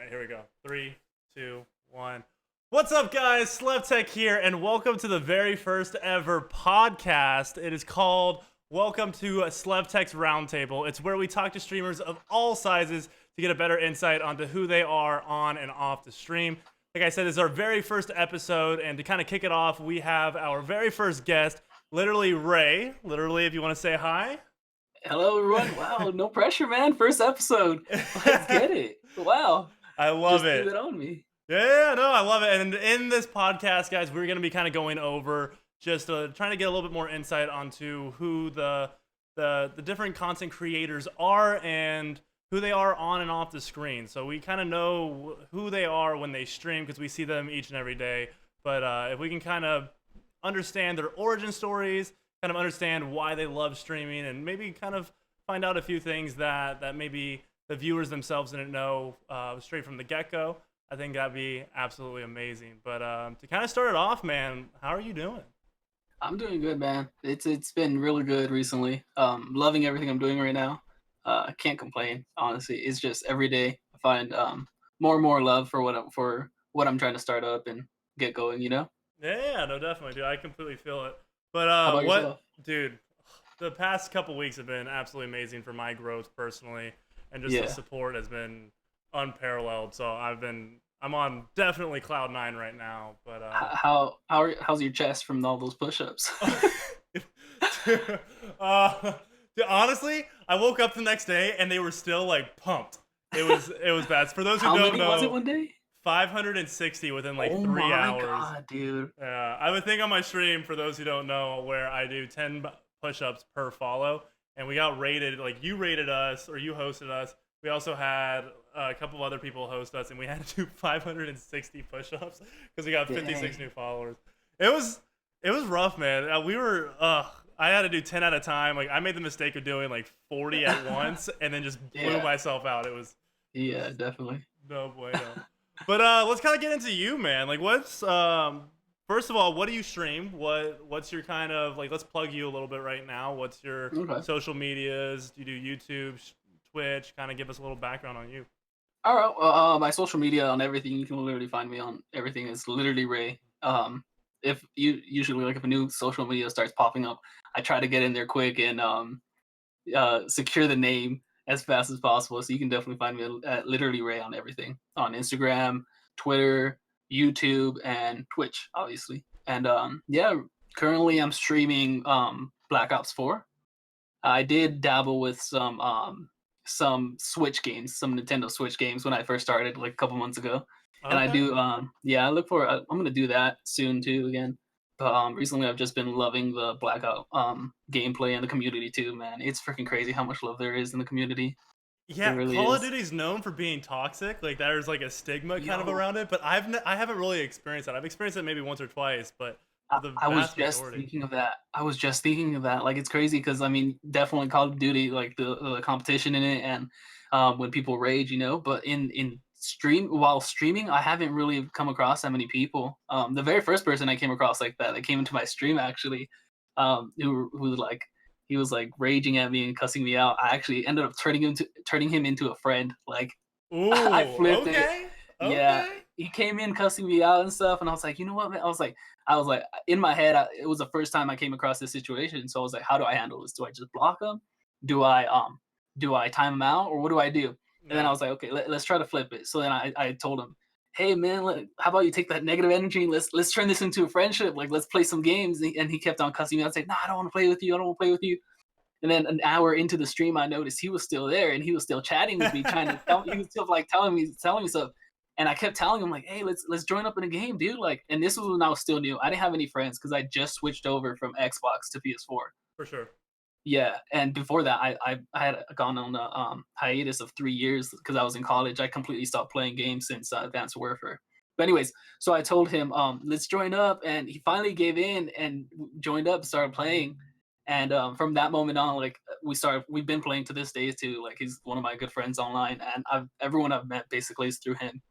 right, here we go. 3, 2, 1. What's up, guys? Slevtek here, and welcome to the very first ever podcast. It is called Welcome to Slevtek's Roundtable. It's where we talk to streamers of all sizes to get a better insight onto who they are on and off the stream. Like I said, this is our very first episode, and to kind of kick it off, we have our very first guest, LiterallyRay. Literally, if you want to say hi. Hello, everyone. Wow, no pressure, man. First episode. Let's get it. Wow. I love Just it. threw that on me. Yeah, no, I love it. And in this podcast, guys, we're going to be kind of going over just trying to get a little bit more insight onto who the different content creators are and who they are on and off the screen. So we kind of know who they are when they stream because we see them each and every day. But if we can kind of understand their origin stories, kind of understand why they love streaming, and maybe kind of find out a few things that maybe the viewers themselves didn't know straight from the get-go, I think that'd be absolutely amazing. But to kind of start it off, man, how are you doing? I'm doing good, man. It's been really good recently. Loving everything I'm doing right now. I can't complain, honestly. It's just every day I find more and more love for what I'm trying to start up and get going, you know? Yeah, no, definitely, dude. I completely feel it. How But about yourself? dude, the past couple weeks have been absolutely amazing for my growth personally, and just the Yeah. support has been unparalleled. So I'm on definitely cloud nine right now. But How's your chest from all those push-ups? dude, honestly, I woke up the next day and they were still like pumped. It was bad. For those who How don't many was it know, one day? 560 within like Oh 3 my hours. God, dude. I have a thing on my stream, for those who don't know, where I do 10 push-ups per follow, and we got rated. Like, you rated us, or you hosted us. We also had a couple of other people host us, and we had to do 560 push-ups because we got 56 Dang. new followers. It was rough, man. I had to do 10 at a time. Like, I made the mistake of doing like 40 at once, and then just blew Yeah. myself out. It was Yeah, definitely. no bueno. But let's kind of get into you, man. Like, what's first of all, what do you stream? What's your kind of like? Let's plug you a little bit right now. What's your Okay. social medias? Do you do YouTube, Twitch? Kind of give us a little background on you. All right. Well, my social media on everything, you can literally find me on everything. Is literally Ray. If you usually like if a new social media starts popping up, I try to get in there quick and secure the name as fast as possible. So you can definitely find me at literally Ray on everything, on Instagram, Twitter, YouTube, and Twitch, obviously. And yeah, currently I'm streaming Black Ops 4. I did dabble with some Switch games, some Nintendo Switch games when I first started like a couple months ago. And I Okay. do yeah, I look for I'm gonna do that soon too again. But recently I've just been loving the Blackout gameplay and the community too, man. It's freaking crazy how much love there is in the community. It Yeah, really Call of is. Duty's known for being toxic. Like, there's like a stigma kind of Yo, around it. But I haven't really experienced that. I've experienced it maybe once or twice, but I, for the I was vast just majority. thinking of that. I was just thinking of that. Like it's crazy because I mean, definitely Call of Duty, like the competition in it, and when people rage, you know. But in while streaming, I haven't really come across that many people. The very first person I came across like that came into my stream actually, who like he was like raging at me and cussing me out. I actually ended up turning him into a friend. Like I Ooh, flipped it. okay, Yeah, okay. he came in cussing me out and stuff, and I was like, you know what, man? I was like, in my head, it was the first time I came across this situation, so I was like, how do I handle this? Do I just block him? Do I time him out, or what do I do? And then I Yeah. was like, okay, let's try to flip it. So then I told him, hey man, how about you take that negative energy and let's turn this into a friendship? Like let's play some games. And he kept on cussing me. I was like, no, I don't want to play with you. I don't want to play with you. And then an hour into the stream, I noticed he was still there and he was still chatting with me, trying to tell me, he was still like telling me stuff. And I kept telling him like, hey, let's join up in a game, dude. Like, and this was when I was still new. I didn't have any friends because I just switched over from Xbox to PS4. For sure. Yeah, and before that, I had gone on a hiatus of 3 years because I was in college. I completely stopped playing games since Advanced Warfare. But anyways, so I told him, let's join up, and he finally gave in and joined up, and started playing. And from that moment on, like we've been playing to this day too. Like he's one of my good friends online, and everyone I've met basically is through him.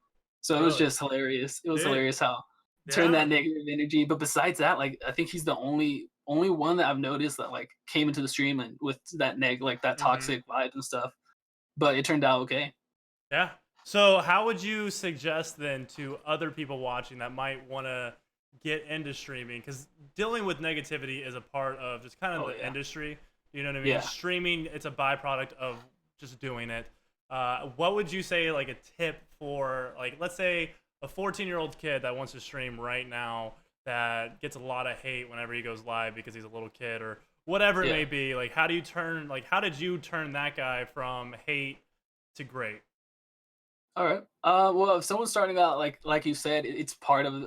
So it was Really, just hilarious. It was dude. hilarious how turn that Yeah. negative energy. But besides that, like I think he's the only one that I've noticed that like came into the stream and with that like that Mm-hmm. toxic vibe and stuff. But it turned out okay. Yeah. So, how would you suggest then to other people watching that might want to get into streaming? Because dealing with negativity is a part of just kind of Oh the yeah, industry. You know what I mean? yeah. Streaming, it's a byproduct of just doing it. What would you say, like a tip for, like, let's say a 14-year-old kid that wants to stream right now that gets a lot of hate whenever he goes live because he's a little kid or whatever it Yeah. may be? Like, how do you turn, like, how did you turn that guy from hate to great? All right. Well, if someone's starting out, like you said, it's part of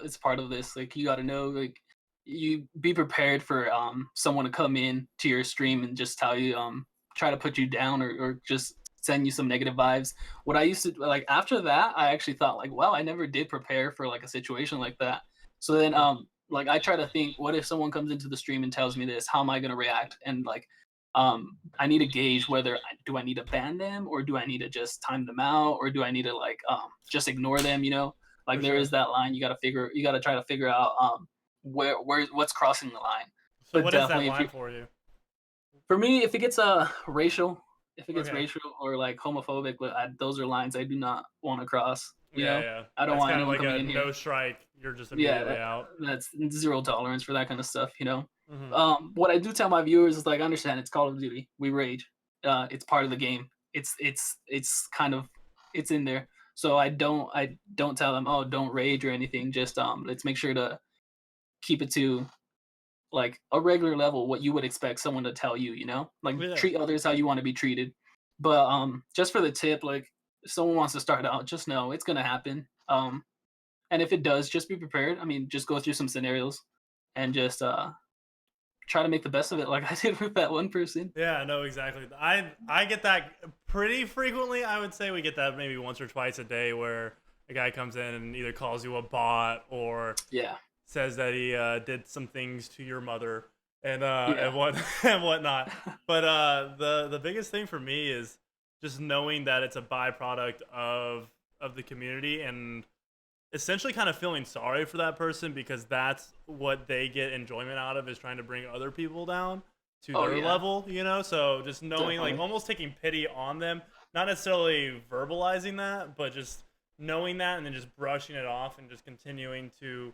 this. Like you got to know, like you be prepared for someone to come in to your stream and just tell you try to put you down or just send you some negative vibes. What I used to like after that, I actually thought like, wow, I never did prepare for like a situation like that. So then like I try to think, what if someone comes into the stream and tells me this? How am I gonna react? And like I need to gauge whether do I need to ban them or do I need to just time them out or do I need to like just ignore them? You know, like For there is sure. that line you got to try to figure out where what's crossing the line. So But what is that definitely, if line you for you? for me, if it gets racial, if it gets Okay. racial or like homophobic, those are lines I do not want to cross. You Yeah, know, yeah. I don't That's want kind of anyone like coming a in here. no strike. You're just Yeah, immediately out. that's zero tolerance for that kind of stuff. You know, Hmm. what I do tell my viewers is like, understand it's Call of Duty. We rage. It's part of the game. It's kind of it's in there. So I don't tell them, oh, don't rage or anything. Just let's make sure to keep it to like a regular level, what you would expect someone to tell you. You know, like Yeah. treat others how you want to be treated. But just for the tip, like if someone wants to start out, just know it's gonna happen. And if it does, just be prepared. I mean, just go through some scenarios and just try to make the best of it, like I did with that one person. Yeah, no, exactly. I get that pretty frequently. I would say we get that maybe once or twice a day where a guy comes in and either calls you a bot or Yeah, says that he did some things to your mother yeah, and what and whatnot. But the biggest thing for me is just knowing that it's a byproduct of the community and essentially kind of feeling sorry for that person because that's what they get enjoyment out of is trying to bring other people down to oh their yeah, level, so just knowing like definitely. almost taking pity on them, not necessarily verbalizing that, but just knowing that and then just brushing it off and just continuing to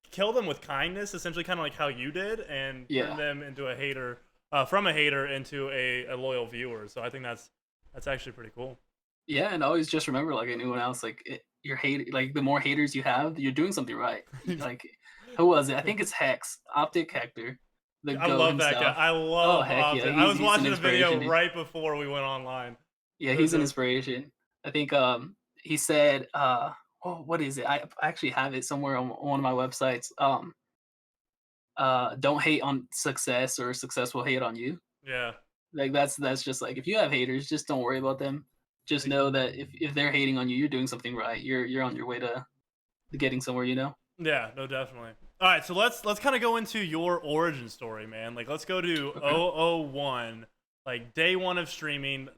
kill them with kindness, essentially kind of like how you did, and turn Yeah, them into a hater, from a hater into a loyal viewer. So I think that's actually pretty cool. yeah, and always just remember, like anyone else, like you're hate, like the more haters you have, you're doing something right. Like who was it? I think it's Hex, Optic Hector, the I goat love that guy. himself. I Oh love heck yeah, Optic. I was he's an watching a video inspiration. right before we went online. Yeah, It was he's an a inspiration. I think he said oh what is it? I actually have it somewhere on one of my websites. Don't hate on success or success will hate on you. yeah. Like that's just like if you have haters, just don't worry about them. Just know that if they're hating on you, you're doing something right. You're on your way to getting somewhere, you know? Yeah, no, definitely. All right, so let's kind of go into your origin story, man. Like, let's go to Okay. 001, like day one of streaming.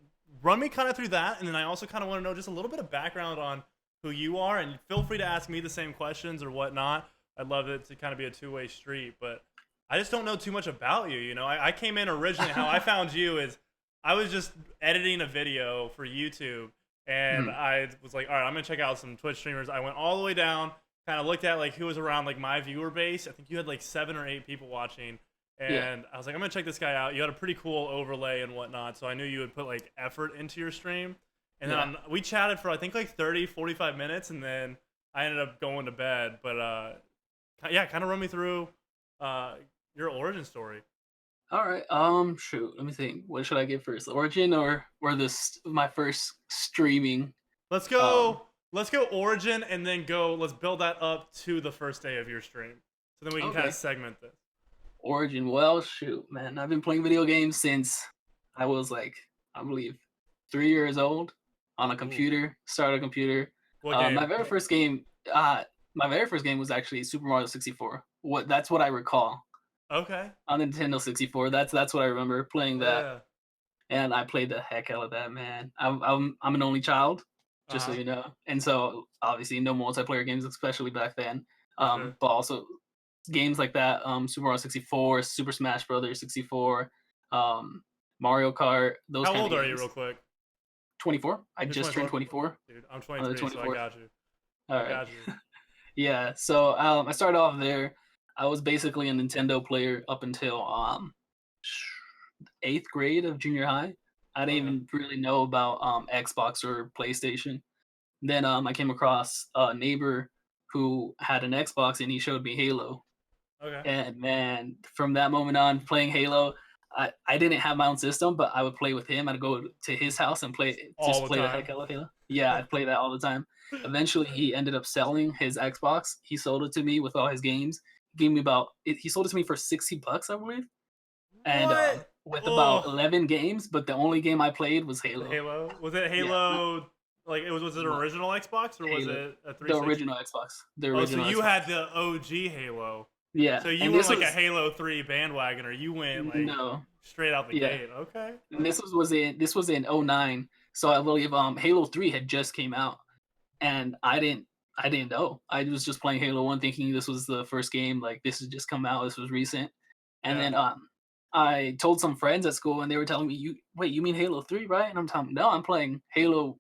Run me kind of through that, and then I also kind of want to know just a little bit of background on who you are, and feel free to ask me the same questions or whatnot. I'd love it to kind of be a two-way street, but I just don't know too much about you. I came in originally. How I found you is I was just editing a video for YouTube, and Mhm. I was like, all right, I'm gonna check out some Twitch streamers. I went all the way down, kind of looked at like who was around like my viewer base. I think you had like 7 or 8 people watching, Yeah. and I was like, I'm gonna check this guy out. You had a pretty cool overlay and whatnot, so I knew you would put like effort into your stream. And Yeah. then we chatted for I think like 30, 45 minutes, and then I ended up going to bed. But yeah, kind of run me through uh, your origin story. All right. Shoot. Let me think. What should I get first? Origin or this my first streaming? Let's Um, go. Let's go origin, and then go. Let's build that up to the first day of your stream, so then we can kind of okay. segment this. Origin. Well, shoot, man. I've been playing video games since I was like, I believe, 3 years old on a Ooh, computer. Started a computer. what My game? very first game. My very first game was actually Super Mario 64. That's what I recall Okay. on Nintendo 64. That's what I remember playing that, Yeah. and I played the heck out of that, man. I'm an only child, Uh just so huh. you know, and so obviously no multiplayer games, especially back then. For sure. But also games like that, Super Mario 64, Super Smash Brothers 64, um, Mario Kart, those How kind of old are you, games. real quick? 24. I You're just turned 24? 24 Dude, I'm on the 23, so I 24th. got you. All I right. got you. Yeah. So I started off there. I was basically a Nintendo player up until 8th grade of junior high. I didn't Okay. even really know about Xbox or PlayStation. Then I came across a neighbor who had an Xbox and he showed me Halo. Okay. And man, from that moment on, playing Halo, I didn't have my own system, but I would play with him. I'd go to his house and All just the play the heck time. out of Halo. Yeah, I'd play that all the time. Eventually, he ended up selling his Xbox. He sold it to me with all his games. He gave me he sold it to me for $60, I believe, and What? with about Oh, 11 games. But the only game I played was the Halo. Halo. Was it Yeah, Halo? Like was it no, original Xbox or was Halo, it a the 360? original Xbox, the Oh, so original you Xbox. had the OG Halo. Yeah, So you and weren't this like a was Halo 3 bandwagoner. You went like no, straight out the yeah. gate. Okay. And this was in '09, so I believe Halo 3 had just came out, and I didn't know. I was just playing Halo 1 thinking this was the first game, like this had just come out, this was recent. And Yeah. then I told some friends at school and they were telling me, you mean Halo 3, right?" And I'm telling them, "No, I'm playing Halo."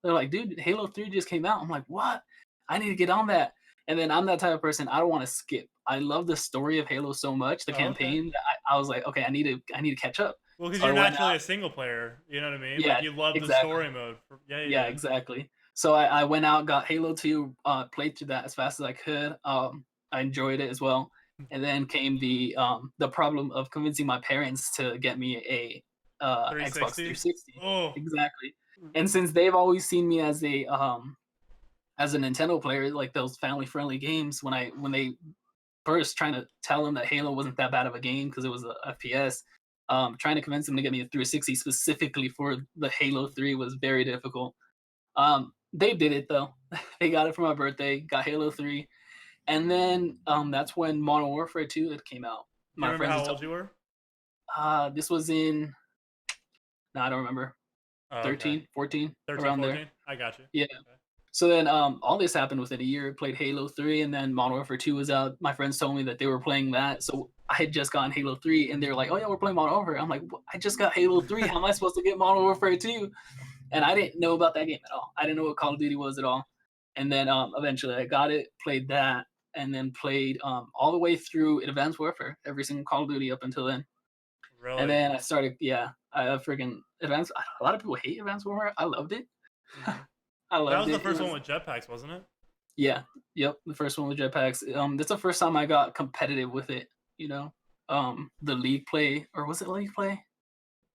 They're like, "Dude, Halo 3 just came out." I'm like, "What? I need to get on that." And then I'm that type of person, I don't want to skip. I love the story of Halo so much, the Oh, okay. campaign, that I was like, "Okay, I need to catch up." Well, because So I you're went naturally a single player. You know what I mean? Like yeah, you love the exactly. story mode. Yeah, Yeah, yeah. exactly. So I went out, got Halo 2, played through that as fast as I could. I enjoyed it as well. Yeah. And then came the problem of convincing my parents to get me a Xbox 360. 360. Oh. Exactly. And since they've always seen me as a Nintendo player, like those family friendly games, when they first trying to tell them that Halo wasn't that bad of a game because it was a FPS. Trying to convince them to get me a 360 specifically for the Halo 3 was very difficult. They did it though. They got it for my birthday. Got Halo 3, and then that's when Modern Warfare 2 had came out. Do you My remember friends how had told old me, you were? this was in no, I don't remember, Oh, okay. 13, 14, 13, around there. 14. I got you. Yeah. Okay. So then all this happened within a year. Played Halo 3, and then Modern Warfare 2 was out. My friends told me that they were playing that, so I had just gotten Halo 3, and they were like, "Oh yeah, we're playing Modern Warfare." I'm like, "I just got Halo 3. How am I supposed to get Modern Warfare 2?" And I didn't know about that game at all. I didn't know what Call of Duty was at all. And then eventually I got it, played that, and then played all the way through Advanced Warfare, every single Call of Duty up until then. And Really? then I started, yeah, I freaking Advanced. A lot of people hate Advanced Warfare. I loved it. Hmm. I That loved was the it. It first one was with jetpacks, wasn't it? yeah, yep, the first one with jetpacks. That's the first time I got competitive with it. You know, the league play, or was it league play?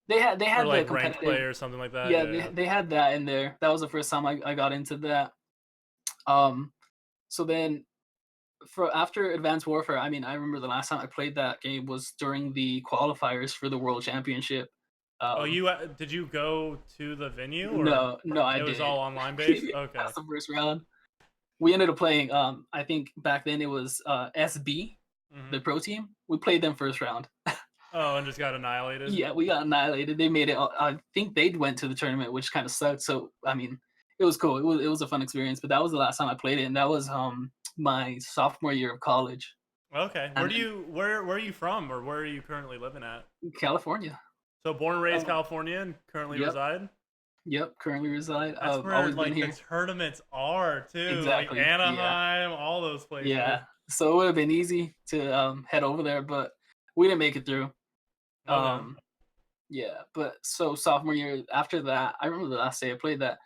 They Or had the like ranked play competitive. or something like that. Yeah, Yeah, yeah. they had that in there. That was the first time I got into that. Um, so then for after Advanced Warfare, I mean, I remember the last time I played that game was during the qualifiers for the World Championship. Oh, Um, did you go to the venue or no, no, I it was didn't. all online based? Okay. That's the first round. We ended up playing. I think back then it was SB, Hmm. the pro team. We played them first round. Oh, and just got annihilated. Yeah, we got annihilated. They made it. I think they went to the tournament, which kind of sucked. So I mean, it was cool. It was a fun experience. But that was the last time I played it, and that was my sophomore year of college. Okay. And then Where are you from or where are you currently living at? California. So born and raised Um, California and currently yep, reside? yep. Currently reside. That's I've where always been like the here. tournaments are too. Like Exactly. Yeah, Anaheim, all those places. yeah. So it would have been easy to head over there, but we didn't make it through. Okay. Um, yeah, but so sophomore year after that, I remember the last day I played that.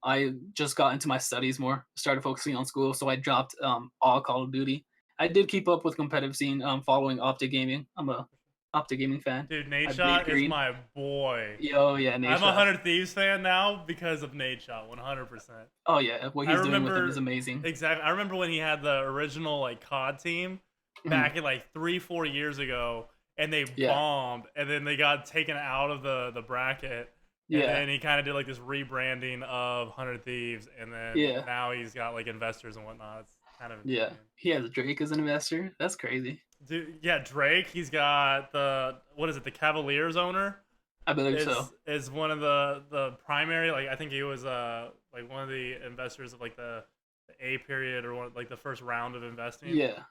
I just got into my studies more, started focusing on school, so I dropped all Call of Duty. I did keep up with competitive scene, following Optic Gaming. I'm a Optic Gaming fan. Dude, Nate I bleed Shot is green. my boy. Oh yeah, I'm a Nasha. 100 Thieves fan now because of Nate Shot, 100%. Oh yeah, what I he's doing with them is remember amazing. exactly. I remember when he had the original like COD team Mhm. back in like 3-4 years ago, and they Yeah, bombed, and then they got taken out of the bracket, and yeah, then he kind of did like this rebranding of 100 Thieves, and then yeah, now he's got like investors and whatnot. It's kind of yeah. insane. He has Drake as an investor. That's crazy. Dude, yeah, Drake. He's got the what is it? The Cavaliers owner I believe so. is one of the primary. Like I think he was like one of the investors of like the A period or one like the first round of investing. Yeah, It's yeah.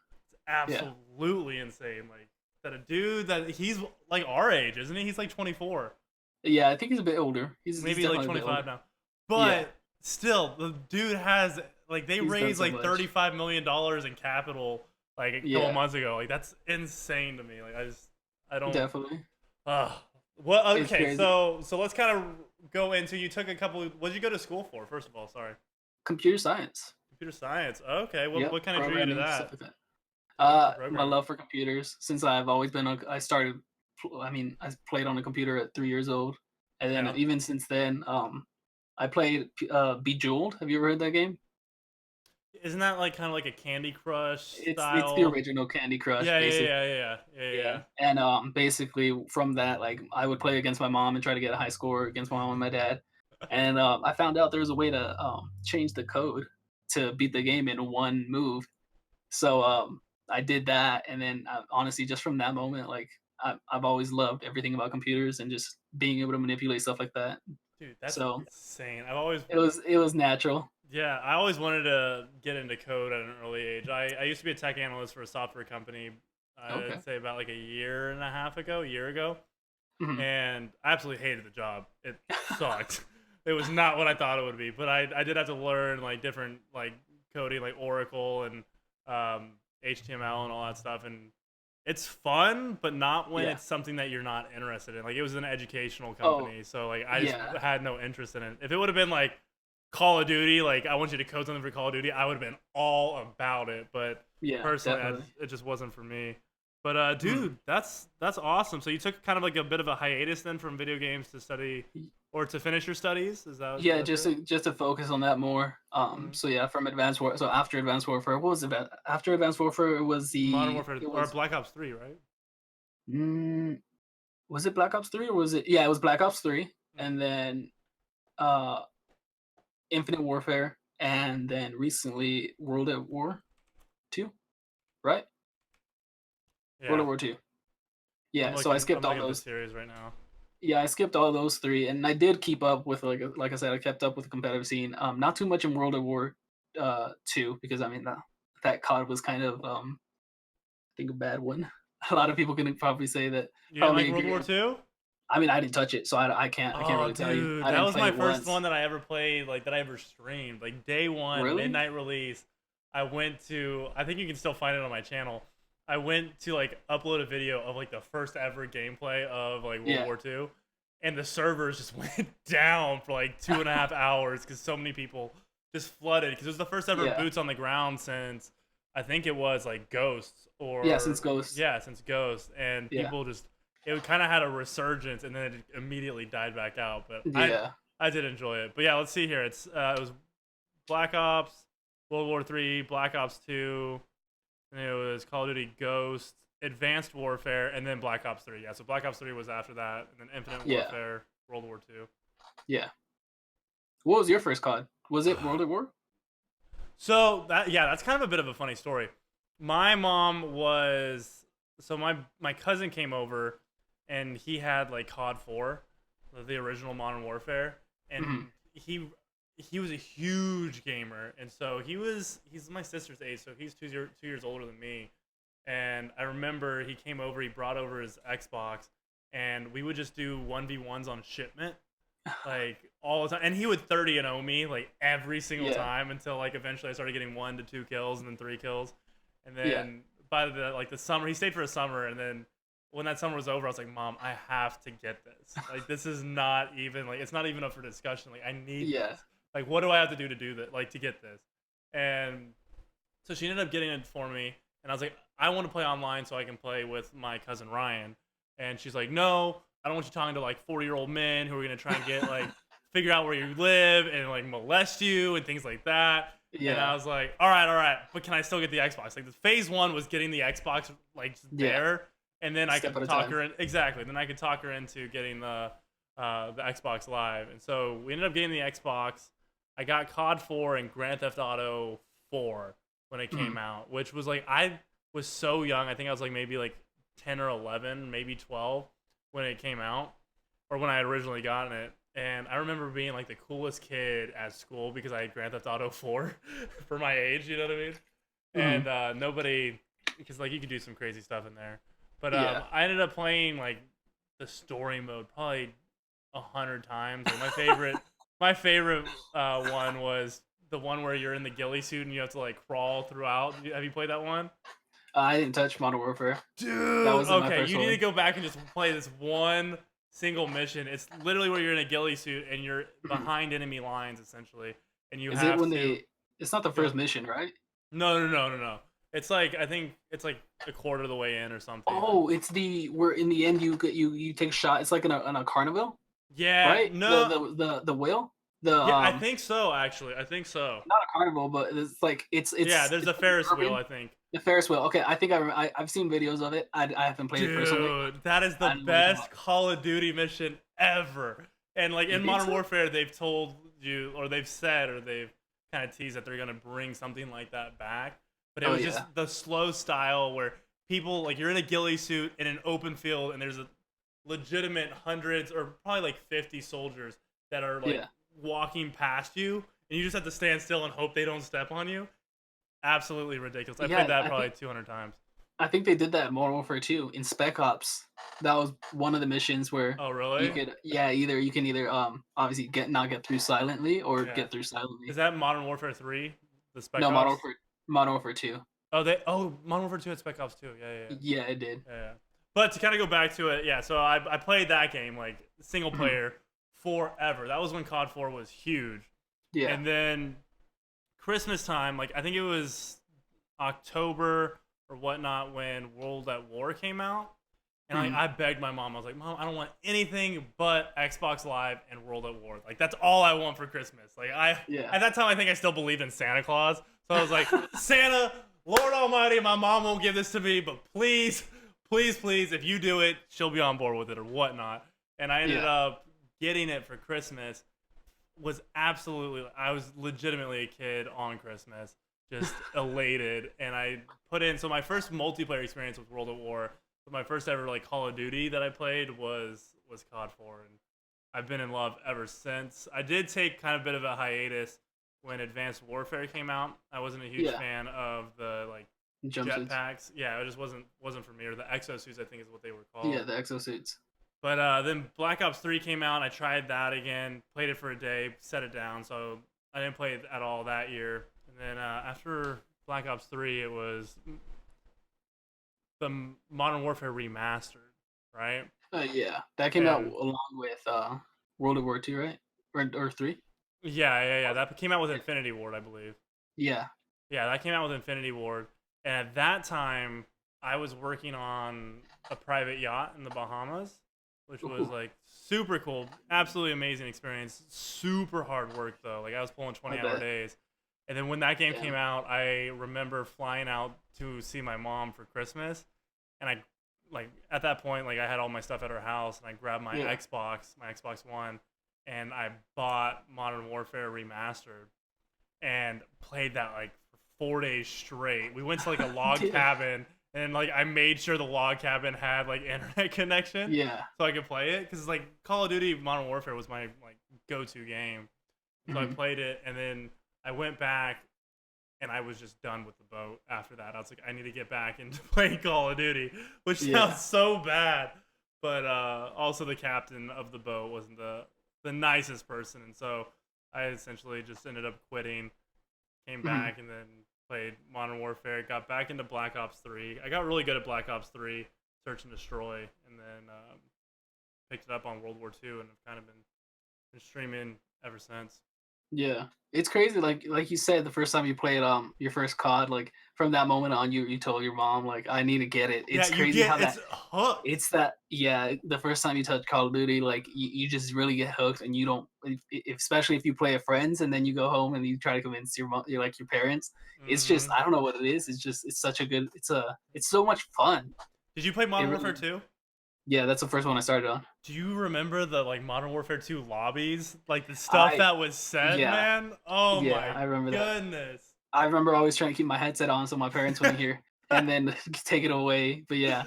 absolutely insane. Like that a dude that he's like our age, isn't he? He's like 24. Yeah, I think he's a bit older. He's maybe like definitely a bit 25 older. now. Yeah, But still, the dude has like they he's done raised so like much. $35 million in capital like a couple Yeah, months ago. Like that's insane to me. Like I don't. definitely. Uh, what? It's Okay, crazy. so let's kind of go into. You took a couple. What did you go to school for? First of all, sorry. Computer science. Computer science. Okay. What Yep, what kind of drew you to programming stuff that? like that. What got you into My programming? love for computers since I've always been. I started. I mean, I played on a computer at 3 years old, and then Yeah. even since then, I played Bejeweled. Have you ever heard that game? Isn't that like kind of like a Candy Crush It's the style? original Candy Crush, Yeah, yeah, basically. yeah, yeah, yeah, yeah, Yeah, yeah. and basically from that, like I would play against my mom and try to get a high score against my mom and my dad, and I found out there was a way to change the code to beat the game in one move. So I did that, and then honestly, just from that moment, like I've always loved everything about computers and just being able to manipulate stuff like that. Dude, that's So insane. I've always it was natural. Yeah, I always wanted to get into code at an early age. I used to be a tech analyst for a software company. Okay. I'd say about like a year and a half ago, a year ago, Mhm. and I absolutely hated the job. It sucked. It was not what I thought it would be. But I did have to learn like different like coding, like Oracle and HTML and all that stuff. And it's fun, but not when Yeah. it's something that you're not interested in. Like it was an educational Oh, company, so like I just yeah. had no interest in it. If it would have been like Call of Duty, like I want you to code something for Call of Duty, I would have been all about it. But Yeah, personally, definitely. it just wasn't for me. But Mhm. dude, that's awesome. So you took kind of like a bit of a hiatus then from video games to study or to finish your studies. Is Yeah, that just true? to focus on that more. Mm-hmm. So yeah, from Advanced War. So after Advanced Warfare, what was it? After Advanced Warfare, it was Modern Warfare it or was Black Ops 3, right? mm, was it Black Ops 3 or was it? Yeah, it was Black Ops 3, Mm-hmm. and then uh Infinite Warfare, and then recently World at War 2, right? World Yeah, at War 2. Yeah, so I I'm skipped all looking at the those. series right now. Yeah, I skipped all those three, and I did keep up with like I said, I kept up with the competitive scene. Not too much in World at War 2 because I mean that COD was kind of I think a bad one. A lot of people can probably say that You didn't like probably World agree. War II? I mean, I didn't touch it, so I can't Oh, really tell you. dude, I that didn't was play my it first once. one that I ever played, like that I ever streamed. Like day one, Really? midnight release. I went to. I think you can still find it on my channel. I went to like upload a video of like the first ever gameplay of like World Yeah. War II, and the servers just went down for like 2.5 hours because so many people just flooded because it was the first ever Yeah. boots on the ground since I think it was like Ghosts Yeah, since or Ghost. yeah, since Ghost, and Yeah. people just it kind of had a resurgence and then it immediately died back out. But Yeah. I did enjoy it. But yeah, let's see here. It was Black Ops, World War Three, Black Ops Two, and it was Call of Duty Ghost, Advanced Warfare, and then Black Ops Three. Yeah, so Black Ops Three was after that, and then Infinite Yeah. Warfare, World War Two. Yeah. What was your first COD? Was it World at War? So that yeah, that's kind of a bit of a funny story. My mom was so my cousin came over and he had like COD 4, the original Modern Warfare, Mhm. and he was a huge gamer, and so he's my sister's age, so he's 2 years older than me. And I remember he came over, he brought over his Xbox, and we would just do 1v1s on shipment like all the time. And he would 30 and 0 me like every single Yeah. time until like eventually I started getting 1 to 2 kills and then 3 kills. And Yeah. then by the summer, he stayed for a summer. And then when that summer was over, I was like, Mom, I have to get this. Like, this is not even like, it's not even up for discussion. Like, I need Yeah. this. Like, what do I have to do that? Like, to get this? And so she ended up getting it for me. And I was like, I want to play online so I can play with my cousin Ryan. And she's like, no, I don't want you talking to like 40-year-old men who are gonna try and get like figure out where you live and like molest you and things like that. And I Yeah. was like, all right, but can I still get the Xbox? Like the phase one was getting the Xbox like Yeah. there, and then I Step could at a talk time. her in exactly. Then I could talk her into getting the Xbox Live, and so we ended up getting the Xbox. I got COD 4 and Grand Theft Auto 4 when it came Mhm. out, which was like I was so young. I think I was like maybe like 10 or 11, maybe 12 when it came out, or when I had originally gotten it. And I remember being like the coolest kid at school because I had Grand Theft Auto 4 for my age, you know what I mean? And Mhm. nobody, because like you could do some crazy stuff in there. But Yeah. I ended up playing like the story mode probably 100 times. Like, my favorite one was the one where you're in the ghillie suit and you have to like crawl throughout. Have you played that one? I didn't touch Modern Warfare. That Dude, wasn't my okay, first you need to one. go back and just play this one single mission. It's literally where you're in a ghillie suit and you're Mhm. behind enemy lines essentially, and you Is it have when to they? It's not the go. first mission, right? No, no, no, no, no. It's like I think it's like a quarter of the way in or something. Oh, it's the where in the end you take a shot. It's like in a carnival, Yeah, right? no, The whale, the yeah, I think so. Actually, I think so. not a carnival, but it's like Yeah, it's there's it's a Ferris wheel. urban. I think. The Ferris wheel. Okay, I think I've seen videos of it. I haven't played it personally. Dude, that is the I know what you're talking best about. Call of Duty mission ever. And like You in think Modern so? Warfare, they've told you, or they've said, or they've kind of teased that they're gonna bring something like that back. But it Oh was just yeah, the slow style where people like you're in a ghillie suit in an open field, and there's a legitimate hundreds or probably like 50 soldiers that are like yeah. walking past you, and you just have to stand still and hope they don't step on you. Absolutely ridiculous. I played Yeah, that probably 200 times. I think they did that in Modern Warfare 2 in Spec Ops. That was one of the missions where Oh, you really? could you can either obviously not get through silently or Yeah. get through Is silently. that Modern Warfare 3? The Spec No, Ops? Modern Warfare 2. Oh, Modern Warfare 2 had Spec Ops too. Yeah, yeah, yeah. Yeah, it did. Yeah, yeah. But to kind of go back to it, yeah, so I played that game like single Mhm. player forever. That was when COD 4 was huge. Yeah. And then Christmas time, like I think it was October or whatnot when World at War came out. And like Mhm. I begged my mom, I was like, Mom, I don't want anything but Xbox Live and World at War. Like that's all I want for Christmas. Like I Yeah. at that time I think I still believed in Santa Claus. So I was like, Santa, Lord Almighty, my mom won't give this to me, but please, please, please, if you do it, she'll be on board with it or whatnot. And I ended Yeah. up getting it for Christmas. Was absolutely I was legitimately a kid on Christmas, just elated. And I put in so my first multiplayer experience with World at War, but my first ever like Call of Duty that I played was COD 4, and I've been in love ever since. I did take kind of a bit of a hiatus when Advanced Warfare came out. I wasn't a huge Yeah. fan of the like Jumpsuits. jetpacks. Yeah, it just wasn't for me. Or the exosuits, I think is what they were Yeah, called. the exosuits. But then Black Ops 3 came out. I tried that again, played it for a day, set it down. So I didn't play it at all that year. And then after Black Ops 3, it was the Modern Warfare remastered, right? Yeah. That came out And along with World of War 2, right? Or 3? yeah, yeah, yeah. That came out with Infinity Ward, I believe. Yeah. Yeah, that came out with Infinity Ward. And at that time, I was working on a private yacht in the Bahamas, which was Ooh, like super cool, absolutely amazing experience. Super hard work though. Like I was pulling I 20-hour bet. days. And then when that game Yeah. came out, I remember flying out to see my mom for Christmas, and I like at that point like I had all my stuff at her house, and I grabbed Yeah. My Xbox One, and I bought Modern Warfare Remastered and played that like for 4 days straight. We went to like a log Yeah. cabin, and like I made sure the log cabin had like internet connection Yeah. so I could play it because like Call of Duty Modern Warfare was my like go-to game. So I Mhm. played it, and then I went back, and I was just done with the boat after that. I was like, I need to get back into playing Call of Duty, which Yeah. sounds so bad, but also the captain of the boat wasn't the nicest person, and so I essentially just ended up quitting, came Mhm. back, and then played Modern Warfare. Got back into Black Ops 3. I got really good at Black Ops 3, Search and Destroy, and then picked it up on World War 2, and I've kind of been streaming ever since. Yeah. It's crazy, like you said, the first time you played your first COD, like from that moment on you told your mom, like, I need to get it. Yeah, It's you crazy get how that it's hooked. it's that yeah, the first time you touch Call of Duty, like you just really get hooked and you don't especially if you play with friends and then you go home and you try to convince your mom, your parents. It's just Hmm. I don't know what it is. It's such a good it's so much fun. Did you play It Modern Warfare really 2? yeah, that's the first one I started on. Do you remember the like Modern Warfare 2 lobbies? Like the stuff I that was said, yeah, man? Oh yeah, my I remember that. goodness. I remember always trying to keep my headset on so my parents wouldn't hear, and then take it away. But yeah,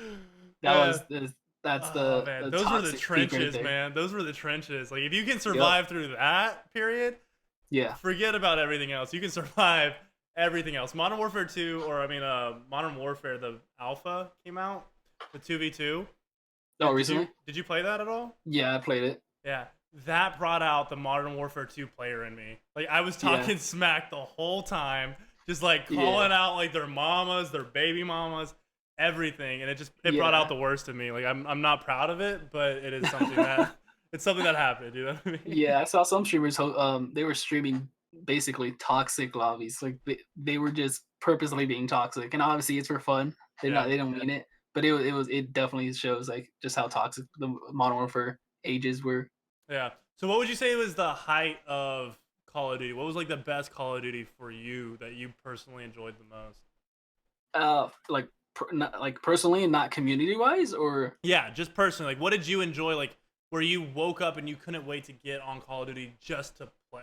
that Yeah. was that's Oh man, the those were the toxic peak right trenches, there. man. Those were the trenches. Like if you can Yep. survive through that period, Yeah. forget about everything else. You can survive everything else. Modern Warfare 2, or I mean, Modern Warfare, the alpha came out, the 2v2. Oh, Did you recently? did you play that at all? Yeah, I played it. Yeah, that brought out the Modern Warfare 2 player in me. Like I was Yeah, talking smack the whole time, just like yeah, calling out like their mamas, their baby mamas, everything, and it brought out yeah. the worst of me. Like I'm not proud of it, but it is something that it's something that happened. You know what I mean? Yeah, I saw some streamers they were streaming basically toxic lobbies. Like they were just purposely being toxic. And obviously it's for fun. Yeah, They don't mean it. But it definitely shows like just how toxic the Modern Warfare ages were. yeah. So what would you say was the height of Call of Duty? What was like the best Call of Duty for you that you personally enjoyed the most? Like not, like personally and not community wise or Yeah, just personally. Like, what did you enjoy? Like, where you woke up and you couldn't wait to get on Call of Duty just to play?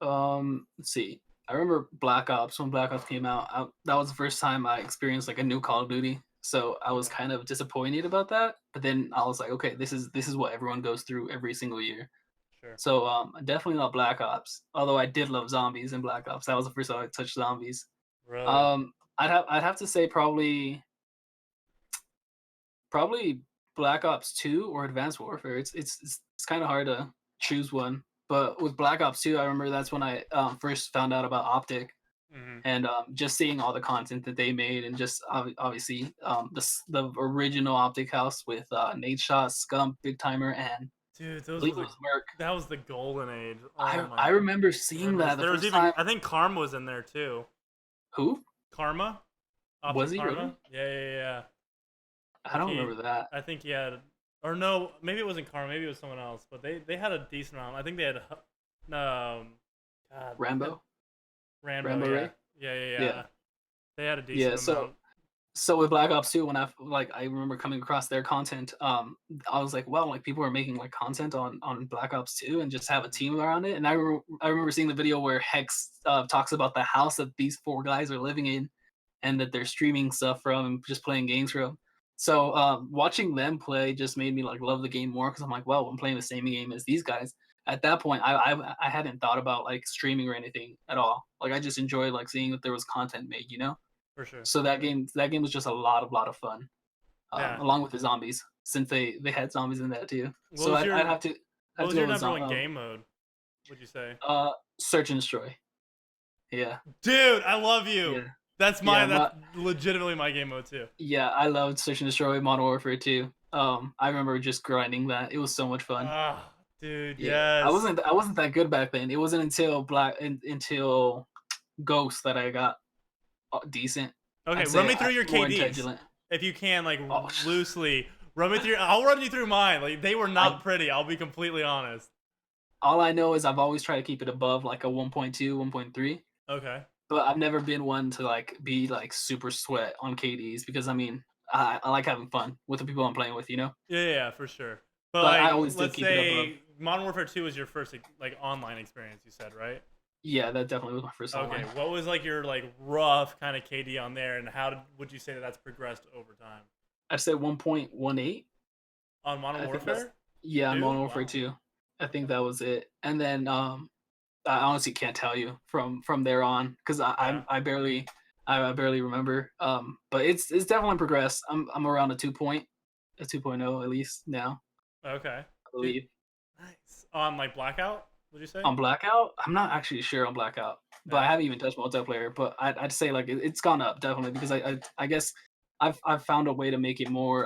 let's see. I remember Black Ops when Black Ops came out. That was the first time I experienced like a new Call of Duty. So I was Okay, kind of disappointed about that. But then I was like, okay, this is what everyone goes through every single year. sure. So definitely not Black Ops. Although I did love zombies in Black Ops. That was the first time I touched zombies. Really? I'd have to say probably Black Ops 2 or Advanced Warfare. It's kind of hard to choose one. But with Black Ops 2, I remember that's when I first found out about Optic Hmm. and just seeing all the content that they made and just obviously the original Optic House with Nate Shot, Scump, Big Timer, and Dude, I those believe were it the was Merc. that was the golden age. Oh my I remember seeing goodness. that the There was first even time. I think Karma was in there too. Who Karma, was Optic he Karma. really? Yeah, yeah, yeah. I Like don't remember that. I think he had, or no, maybe it wasn't Karma. Maybe it was someone else. But they had a decent amount. I think they had, God, they had Rambo, Rambo. Rambo Yeah, Ray. yeah, yeah, Yeah, yeah. They had a yeah. decent amount. So with Black Ops 2, when I remember coming across their content, I was like, wow, like people are making like content on Black Ops 2 and just have a Mhm. team around it. And I remember seeing the video where Hex talks about the house that these four guys are living in and that they're streaming stuff from and just playing games from. So watching them play just made me like love the game more because I'm like, well, I'm playing the same game as these guys. At that point, I hadn't thought about like streaming or anything at all. Like I just enjoyed like seeing that there was content made, you know. For sure. So that game was just a lot of fun, Yeah. along with the zombies since they had zombies in that too. What So was your I'd what have was to your go with number one game mode? Would you say? search and destroy. Yeah, Dude, I love you. yeah, yeah. That's legitimately my game mode too. Yeah, I loved search and destroy Modern Warfare too. I remember just grinding that. It was so much fun. Ah, dude, Yeah, yes. I wasn't that good back then. It wasn't until until Ghost that I got decent. Okay, I'd run say me through your more KDs intelligent. if you can, like Oh, loosely. Run me through. I'll run you through mine. Like they were I not pretty. I'll be completely honest. all I know is I've always tried to keep it above like a 1.2, 1.3. Okay. But I've never been one to like be like super sweat on KDs because I mean I like having fun with the people I'm playing with, you know. Yeah, yeah, yeah, for sure. But But I like, always did let's keep it above. say Modern Warfare 2 was your first like online experience. You said, right? Yeah, that definitely was my first Okay. online. What was like your like rough kind of KD on there, and would you say that that's progressed over time I said 1.18. on Modern I think that's Warfare yeah, on 2? Modern Warfare Wow. 2. I think Okay. that was it. And then I honestly can't tell you from there on because Yeah. I barely remember. But it's definitely progressed. I'm around a 2.0 at least now, Okay. I Dude, believe. nice. On like Blackout, would you say? On Blackout, I'm not actually sure on Blackout, but I Yeah. haven't even touched multiplayer. But I'd say like it's gone up definitely because I guess I've found a way to make it more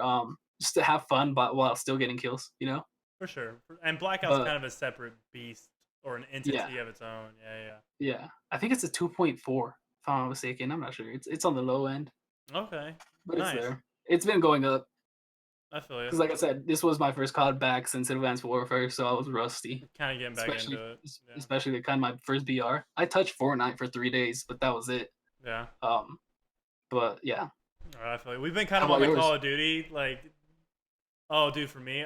just to have fun, but while still getting kills, you know. For sure. And Blackout's But kind of a separate beast or an yeah, entity of its own. Yeah, yeah, I think it's a 2.4 if I'm not mistaken. I'm not sure. It's on the low end, yeah. Okay. but it's Nice. there. It's been going up I feel you. because, like I said, this was my first COD back since Advanced Warfare, so I was rusty, Kind of getting back into it. Yeah. especially the kind of my first BR. I touched Fortnite for 3 days, but that was it. Yeah. Um, but yeah, All right, I feel like we've been kind how of on about the yours? Call of Duty. Like, oh, dude, for me,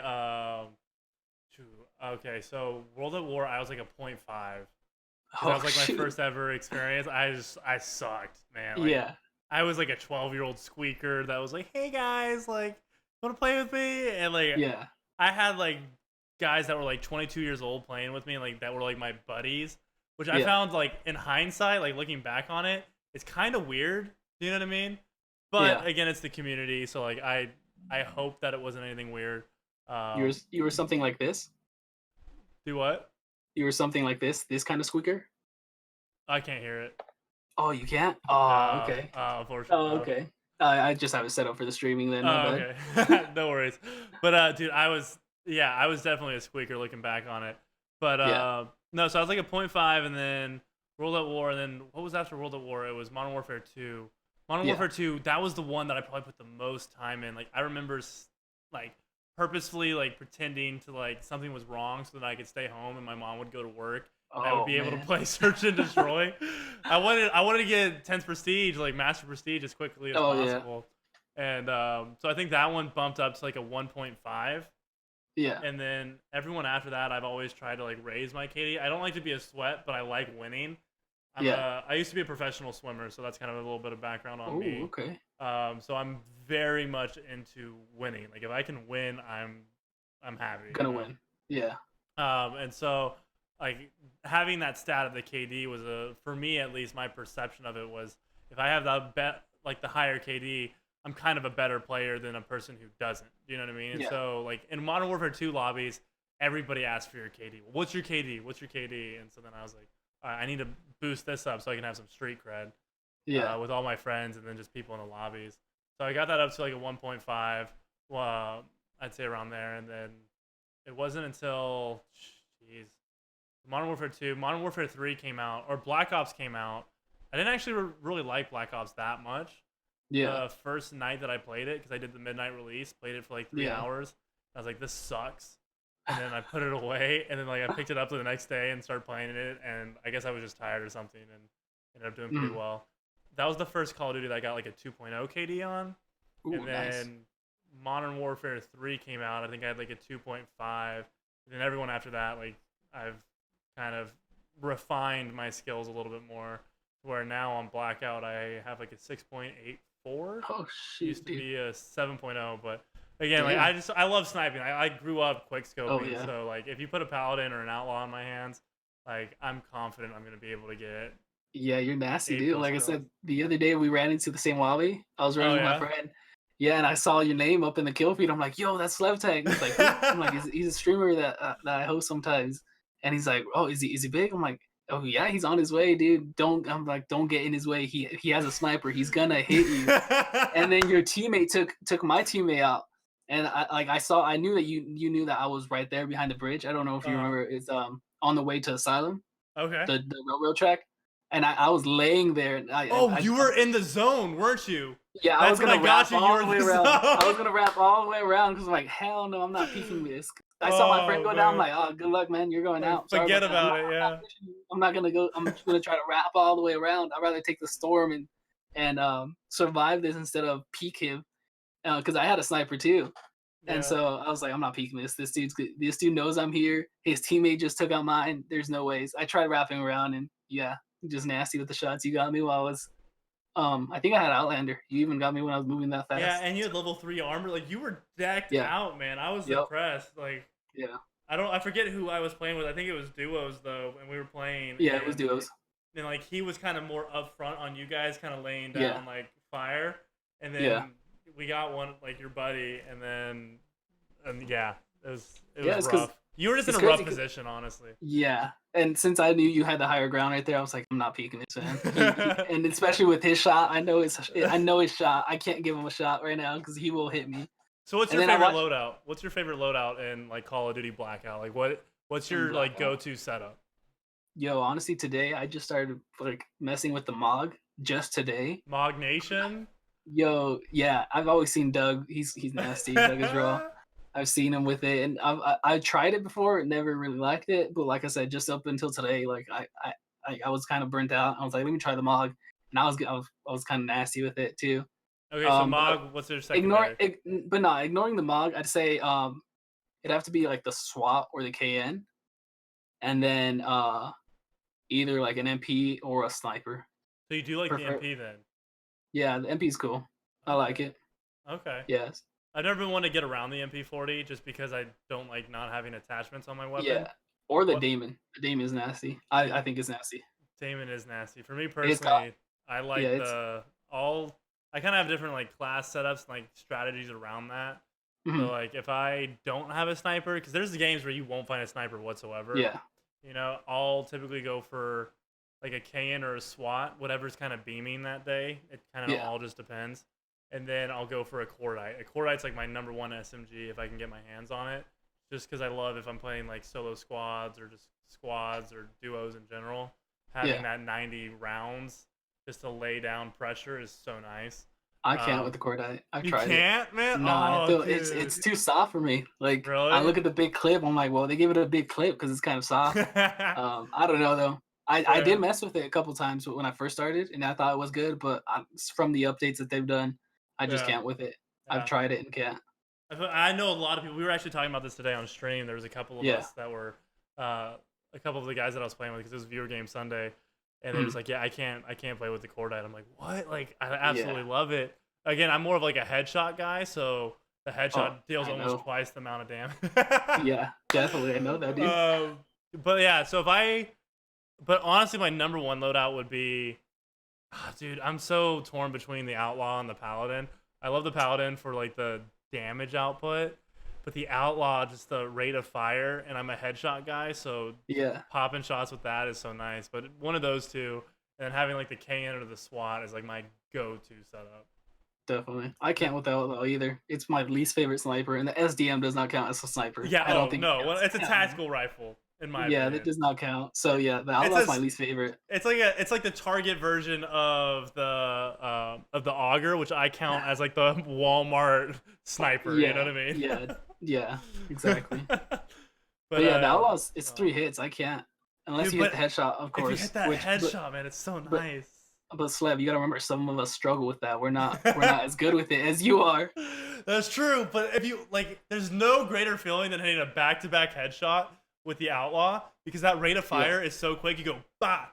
shoot, okay, so World at War, I was like a point 0.5 because that Oh was like my shoot, first ever experience. I sucked, man. Like, yeah, I was like a 12-year-old squeaker that was like, hey guys, like, want to play with me? And like, yeah, I had like guys that were like 22 years old playing with me, like that were like my buddies, which I yeah, found like in hindsight, like looking back on it, it's kind of weird. You know what I mean? But yeah, again, it's the community, so like I hope that it wasn't anything weird. You were something like this. Do what? You were something like this kind of squeaker. I can't hear it. Oh, you can't. Oh, No, okay. unfortunately, Oh, no. okay. I just have it set up for the streaming then. My Oh, bad. okay. No worries. But dude, I was definitely a squeaker looking back on it. But Yeah. no, so I was like a point 0.5 and then World at War and then what was after World at War? It was Modern Warfare 2. Modern Yeah. Warfare 2, that was the one that I probably put the most time in. Like I remember like purposefully like pretending to like something was wrong so that I could stay home and my mom would go to work and I would Oh be able to man. play Search and Destroy. I wanted to get 10th prestige, like master prestige as quickly as Oh yeah. possible. And so I think that one bumped up to like a 1.5. Yeah. And then everyone after that, I've always tried to like raise my KD. I don't like to be a sweat, but I like winning. Yeah. I used to be a professional swimmer, so that's kind of a little bit of background on Oh, me. okay. So I'm very much into winning. Like if I can win, I'm happy, you Gonna know. win. Yeah. And so like having that stat of the KD was for me at least my perception of it was if I have the higher KD, I'm kind of a better player than a person who doesn't. You know what I mean? And Yeah. so like in Modern Warfare 2 lobbies, everybody asks for your KD. What's your KD? What's your KD? And so then I was like, all right, I need to boost this up so I can have some street cred Yeah. with all my friends and then just people in the lobbies. So I got that up to like a 1.5. I'd say around there, and then it wasn't until jeez, Modern Warfare 2, Modern Warfare 3 came out, or Black Ops came out. I didn't actually really like Black Ops that much. Yeah. The first night that I played it, because I did the midnight release, played it for like 3 Yeah. hours. I was like, this sucks. And then I put it away, and then like I picked it up the next day and started playing it, and I guess I was just tired or something, and ended up doing pretty Mm. well. That was the first Call of Duty that I got like a 2.0 KD on, Ooh, and nice. then Modern Warfare 3 came out. I think I had like a 2.5. And then everyone after that, like I've kind of refined my skills a little bit more. Where now on Blackout, I have like a 6.84. Oh Used shoot, to dude. be a 7.0, but again, like Damn. I love sniping. I grew up quick Oh scoping, yeah. so like if you put a paladin or an outlaw in my hands, like I'm confident I'm gonna be able to get Yeah, you're nasty, 8 dude. plus Like I kills. said, the other day we ran into the same lobby. I was Oh running with my yeah. friend. Yeah, and I saw your name up in the kill feed. I'm like, yo, that's Slevtek. He's like, who? I'm like, he's a streamer that I host sometimes. And he's like, oh, is he big? I'm like, oh yeah, he's on his way, dude. I'm like, don't get in his way. He has a sniper. He's gonna hit you. And then your teammate took my teammate out. And I knew that you knew that I was right there behind the bridge. I don't know if you uh, remember. It's on the way to Asylum, okay. the railroad track, and I was laying there. And Oh, you were in the zone, weren't you? yeah, I That's was when gonna I got wrap you. You all were the in way the around. I was zone. gonna wrap all the way around because I'm like, hell no, I'm not peeking this. I saw my friend Oh go down. I'm man. like, oh, good luck, man. You're going Like out. Sorry forget about that. about it, I'm not yeah. pushing you. I'm not gonna go. I'm just gonna try to wrap all the way around. I'd rather take the storm and survive this instead of peek him because I had a sniper too. And Yeah. so I was like, I'm not peeking this. This dude knows I'm here. His teammate just took out mine. There's no ways. I tried wrapping around and yeah, just nasty with the shots you got me while I was I think I had Outlander. You even got me when I was moving that Yeah, fast. and you had level 3 armor. Like you were decked Yeah. out, man. I was Yep. impressed. Like Yeah. I forget who I was playing with. I think it was duos though, and we were playing Yeah, it was duos. and like he was kind of more upfront on you guys, kind of laying Yeah. down like fire, and Yeah. then we got one like your buddy, and then and yeah, it Yeah, was it's because rough. You were just in it's a rough crazy 'cause position, honestly. yeah. And since I knew you had the higher ground right there, I was like, I'm not peeking this man. And especially with his shot, I know his shot. I can't give him a shot right now because he will hit me. So what's And your then I favorite watched loadout? What's your favorite loadout in like Call of Duty Blackout? Like what's in your like Blackout. go-to setup? Yo, honestly, today I just started like messing with the Mog just today. Mog Nation? Yo, yeah, I've always seen Doug. He's nasty. Doug is raw. I've seen him with it, and I tried it before. Never really liked it, but like I said, just up until today, like I was kind of burnt out. I was like, let me try the Mog, and I was kind of nasty with it too. Okay, so But Mog, what's your secondary? ignoring the Mog, I'd say it'd have to be like the SWAT or the KN, and then either like an MP or a sniper. So you do like the Prefer MP then? Yeah, the MP is cool. I like Okay. it. Okay. Yes. I've never been one to get around the MP40 just because I don't like not having attachments on my weapon. Yeah. Or the What Damon. The Damon is nasty. the I think it's nasty. Damon is nasty. For me It's got personally, I yeah, like it's the all I kind of have different like class setups and like strategies around that. So Mhm. like if I don't have a sniper, because there's the games where you won't find a sniper whatsoever. Yeah. I'll typically go for like a KN or a SWAT, whatever's kind of beaming that day. It kind of Yeah. all just depends. And then I'll go for a Cordite. A Cordite's like my number one SMG if I can get my hands on it. Just because I love if I'm playing like solo squads or just squads or duos in general, having Yeah. that 90 rounds just to lay down pressure is so nice. I can't with Um, the Cordite. I've you tried it. can't, man. Nah, I Oh, feel dude, it's too soft for me. Like I really? look at the big clip, I'm like, well, they gave it a big clip because it's kind of soft. I don't know though. I did Fair. mess with it a couple times when I first started, and I thought it was good, but from the updates that they've done, I just Yeah. can't with it. I've Yeah. tried it and can't. I know a lot of people. We were actually talking about this today on stream. There was a couple of Yeah. us that were, a couple of the guys that I was playing with because it was viewer game Sunday, and they're just Mhm. like, yeah, I can't play with the Cordite. I'm like, what? Like, I Yeah. absolutely love it. Again, I'm more of like a headshot guy, so the Oh, headshot deals I almost know. twice the amount of damage. Yeah, definitely. I know that, dude. um, but yeah, but honestly, my number one loadout would be, dude, I'm so torn between the Outlaw and the Paladin. I love the Paladin for like the damage output, but the Outlaw just the rate of fire, and I'm a headshot guy, so Yeah, popping shots with that is so nice. But one of those two, and then having like the KN or the SWAT is like my go-to setup. definitely. I Yeah, can't with that though either. It's my least favorite sniper, and the SDM does not count as a sniper. yeah. I don't Oh think it no, well, counts. it's a tactical rifle in my Yeah, that opinion. does not count. So yeah, the It's Outlaw's my a least favorite. it's like the target version of the auger, which I count as like the Walmart sniper. You know Yeah, what I yeah, yeah, mean? exactly. but But yeah, the Outlaws, it's uh, 3 hits. I can't unless dude, you hit the but headshot, of if you hit course. that Which, headshot, man, it's so but nice. but Slev, you gotta remember, some of us struggle with that. We're not as good with it as you are. That's true, but if you like, there's no greater feeling than hitting a back-to-back headshot with the Outlaw because that rate of Yeah, fire is so quick. You go bah,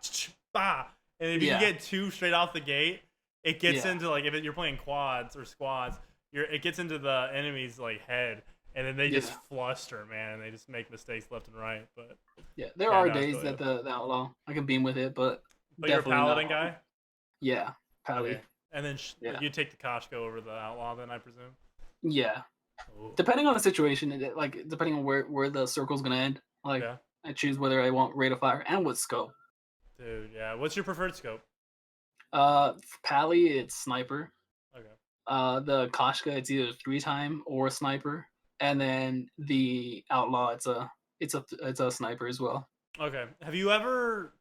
bah, and if you can yeah, get two straight off the gate, it gets yeah, into like if you're playing quads or squads, it gets into the enemy's like head, and then they just yeah, fluster, man, and they just make mistakes left and right. But yeah. There yeah, are no, I days feel that you. the Outlaw I can beam with it, but But you're a definitely not paladin all. guy, Yeah, okay, Pally. and then Yeah, you take the Koshko over the Outlaw, then I presume. yeah. Ooh. Depending on the situation, like depending on where the circle's gonna end, like Yeah, I choose whether I want rate of fire and what scope. dude. Yeah, what's your preferred scope? For Pally, it's sniper. Okay. The Koshka, it's either 3 time or a sniper, and then the Outlaw, it's a sniper as well. Okay. Have you ever?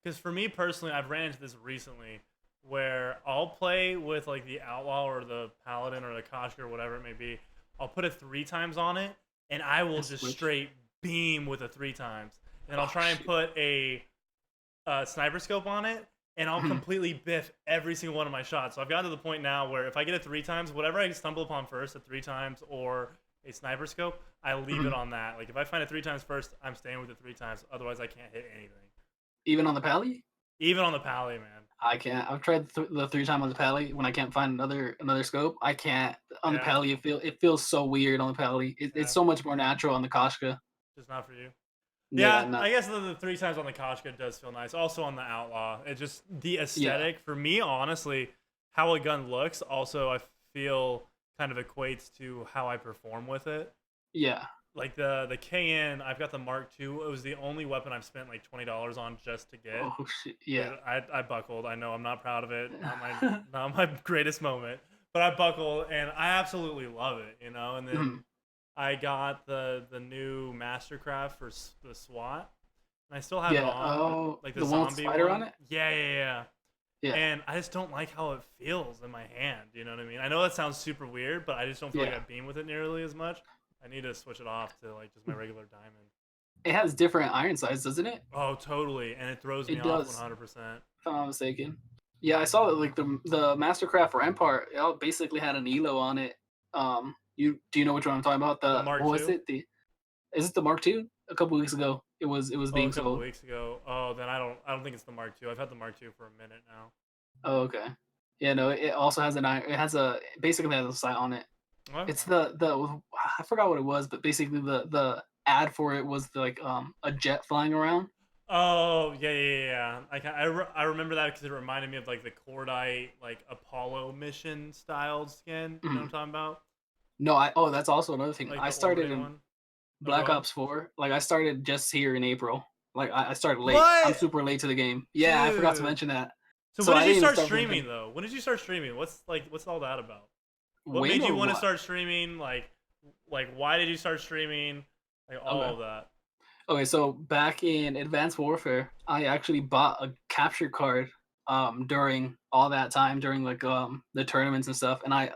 Because for me personally, I've ran into this recently, where I'll play with like the outlaw or the paladin or the Koshka or whatever it may be. I'll put it 3 times on it, and I will And just switch. straight beam with it 3 times. And then I'll Oh try and shoot. put a sniper scope on it, and I'll Mhm. completely biff every single one of my shots. So I've gotten to the point now where if I get it 3 times, whatever I stumble upon first at 3 times or a sniper scope, I leave it Mhm. on that. Like if I find it 3 times first, I'm staying with it 3 times. Otherwise, I can't hit anything. Even on the Pally, Even on the Pally, man. I can't. I've tried the 3 time on the Pally when I can't find another scope. I can't on the Yeah, Pally. It feels so weird on the Pally. It's yeah. so much more natural on the Koshka. Just not for you. Yeah, Yeah, not I guess the 3 times on the Koshka does feel nice. Also on the Outlaw, it just the yeah, aesthetic for me, honestly, how a gun looks. Also, I feel kind of equates to how I perform with it. yeah. Like the KN, I've got the Mark II. It was the only weapon I've spent like $20 on just to get. Oh shit. Yeah. Dude, I buckled. I know I'm not proud of it. Not my greatest moment, but I buckled and I absolutely love it. And then Mhm. I got the new Mastercraft for the SWAT, and I still have it Yeah. on, Oh, like the the one with the zombie spider on one. it. Yeah, yeah, yeah. Yeah. And I just don't like how it feels in my hand. You know what I mean? I know that sounds super weird, but I just don't feel like Yeah. I beam with it nearly as much. I need to switch it off to like just my regular diamond. It has different iron size, doesn't it? Oh, totally. And it throws me It off does, 100%. if I'm not mistaken. Yeah, I saw that like the Mastercraft for Empire, it all basically had an elo on it. You do you know which one I'm talking about? The The Mark what was II. it? The Is it the Mark II? A couple weeks ago, it was Oh, a being couple of sold. weeks ago. Oh, then I don't think it's the Mark II. I've had the Mark II for a minute now. Oh, okay. Yeah, no, it also has an iron. It has a basically has a sight on it. It's Okay. the I forgot what it was, but basically the ad for it was like a jet flying around. Oh, yeah, yeah, yeah. Yeah. I remember that because it reminded me of like the Cordite like Apollo mission styled skin. You know what I'm Mhm. talking about? No, I oh, that's also another thing. like I the started orderly in one? Oh, go Black ahead. Ops 4. Like I started just here in April. Like I started late. I'm What, super late to the game. Yeah, I forgot to dude? mention that. So So when I did you didn't even start start playing streaming then. though? When did you start streaming? What's all that about? What When made you or want to what? start streaming? Like why did you start streaming? Like all Okay. of that. Okay, so back in Advanced Warfare, I actually bought a capture card during all that time during like the tournaments and stuff, and I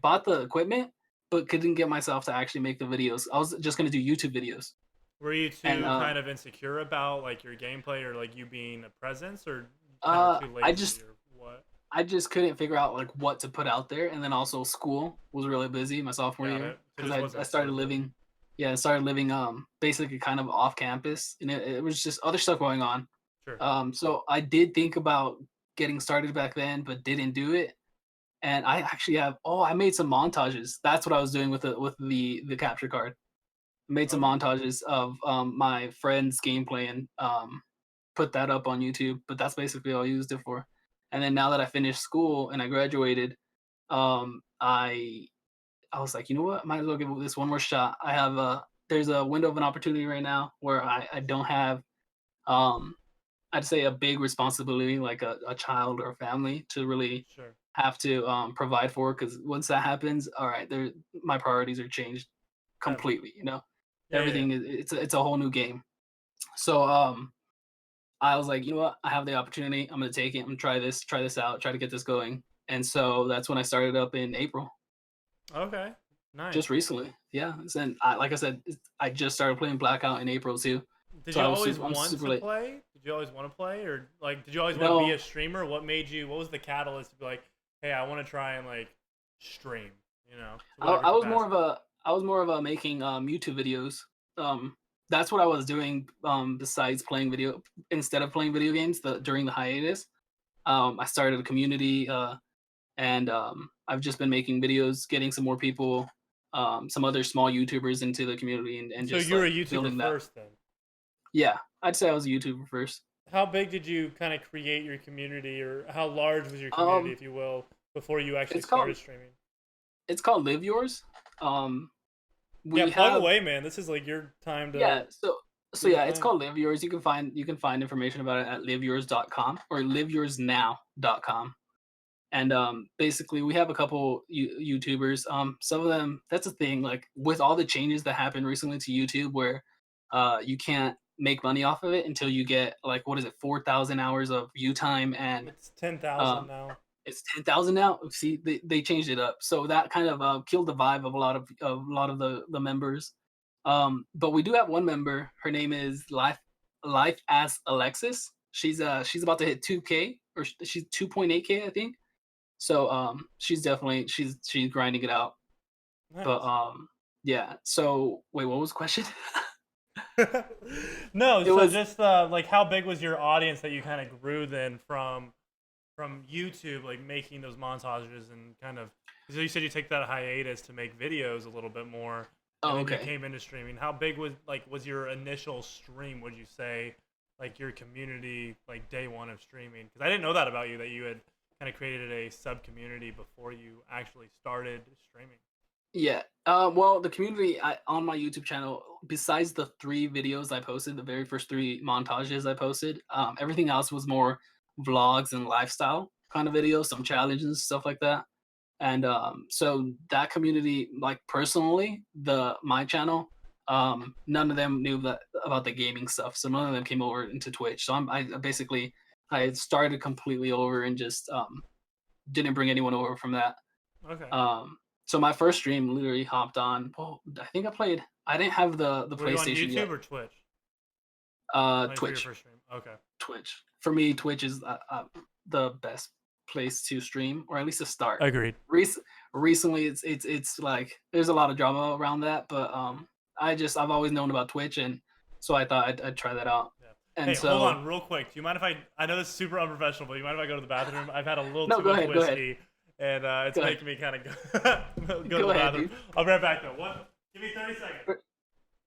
bought the equipment but couldn't get myself to actually make the videos. I was just gonna do YouTube videos. Were you And too kind of insecure about like your gameplay or like you being a presence, or kind of uh too I lazy just or what? I just couldn't figure out like what to put out there, and then also school was really busy my sophomore Got year it. So it because just I wasn't started social. living, yeah, I started living basically kind of off campus, and it was just other stuff going on. Sure. So I did think about getting started back then, but didn't do it. And I actually have I made some montages. That's what I was doing with the capture card. I made some Okay. montages of my friends gameplay and put that up on YouTube. But that's basically all I used it for. And then now that I finished school and I graduated, um, I I was like, you know what? Might as well give this one more shot. I have there's a window of an opportunity right now where I don't have um I'd say a big responsibility like a child or a family to really Sure. have to provide for, because once that happens, all right, there my priorities are changed Definitely. completely. You know, Yeah, yeah, yeah. everything is it's a whole new game. So I was like, you know what, I have the opportunity. I'm gonna take it. I'm gonna try this out, try to get this going. And so that's when I started up in April, Okay. just Nice. recently. Yeah, and like I said, I just started playing Blackout in April too. Did So you always I'm want super to late. play? Did you always want to play, or like did you always want to be a No, streamer? What made you? What was the catalyst to be like, hey, I want to try and like stream? You know, to whatever I was more of capacity. a making YouTube videos. That's what I was doing besides playing video instead of playing video games during the hiatus. I started a community and I've just been making videos, getting some more people, some other small YouTubers into the community and So just you were a like YouTuber building that. first, then. Yeah, I'd say I was a YouTuber first. How big did you kind of create your community, or how large was your community, Um, if you will, before you actually it's started called streaming? Live Yours. Um, Yeah, we plug have away, man. This is like your time Yeah, to so do your yeah, it's thing. called Live Yours. You can find information about it at liveyours.com or liveyoursnow.com. And basically we have a couple YouTubers. Some of them, that's a thing, like with all the changes that happened recently to YouTube where you can't make money off of it until you get like what is it, 4,000 hours of view time, and It's 10,000 um now. it's 10,000 now. See, they changed it up. So that kind of killed the vibe of a lot of the members. But we do have one member. Her name is Life as Alexis. She's about to hit 2K, or she's 2.8K, I think. So she's definitely she's grinding it out. But Nice. yeah. So wait, what was the question? No, It so was just like how big was your audience that you kind of grew then from YouTube, like making those montages and kind of, so you said you take that hiatus to make videos a little bit more, and oh, then you okay. came into streaming. How big was your initial stream? Would you say like your community like day one of streaming? Because I didn't know that about you, that you had kind of created a sub community before you actually started streaming. Yeah. Well, the community on my YouTube channel, besides the 3 videos I posted, the very first 3 montages I posted, everything else was more vlogs and lifestyle kind of videos, some challenges, stuff like that. And so that community, like personally, the my channel, none of them knew that about the gaming stuff. So none of them came over into Twitch. So I basically I started completely over and just didn't bring anyone over from that. Okay. So my first stream literally hopped on. Well, I think I didn't have the Were you on PlayStation YouTube yet. or Twitch? Like for your Twitch, first stream. Okay. Twitch. For me, Twitch is the best place to stream, or at least to start. Agreed. Rec- Recently, it's like there's a lot of drama around that, but I've always known about Twitch, and so I thought I'd try that out. Yeah. And Hey, hold so on, real quick. Do you mind if I know this is super unprofessional, but do you mind if I go to the bathroom? I've had a little no, too go much ahead, go ahead, whiskey, and it's go ahead, making me kind of go to go the ahead, bathroom. dude. I'll be right back though. What? Give me 30 seconds.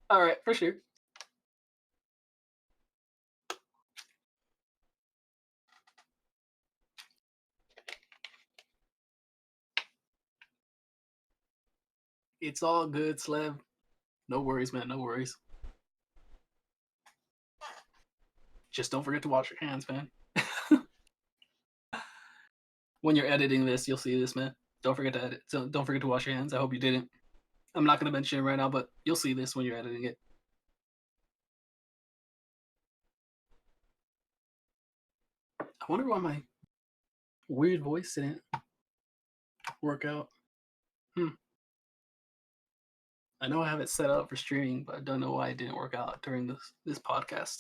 All right, for sure. It's all good, Slev. No worries, man. No worries. Just don't forget to wash your hands, man. When you're editing this, you'll see this, man. Don't forget to edit. So don't forget to wash your hands. I hope you didn't. I'm not gonna mention it right now, but you'll see this when you're editing it. I wonder why my weird voice didn't work out. Hmm. I know I have it set up for streaming, but I don't know why it didn't work out during this podcast.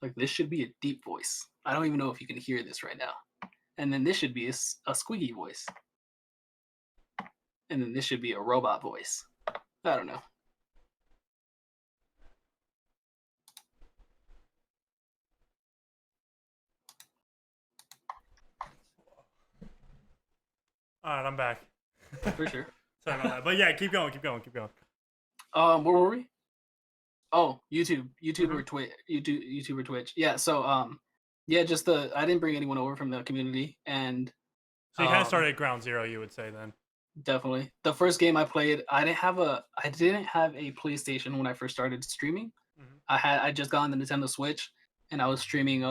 Like this should be a deep voice. I don't even know if you can hear this right now. And then this should be a squeaky voice. And then this should be a robot voice. I don't know. All right, I'm back. For sure. Sorry about that. But yeah, keep going, keep going, keep going. Where were we? Oh, YouTube Mhm. or Twitch, YouTube or Twitch. Yeah. So yeah, just I didn't bring anyone over from the community, and So you kind of started at ground zero, you would say then. definitely the first game I played, I didn't have a PlayStation when I first started streaming. Mhm. I just got on the Nintendo Switch, and I was streaming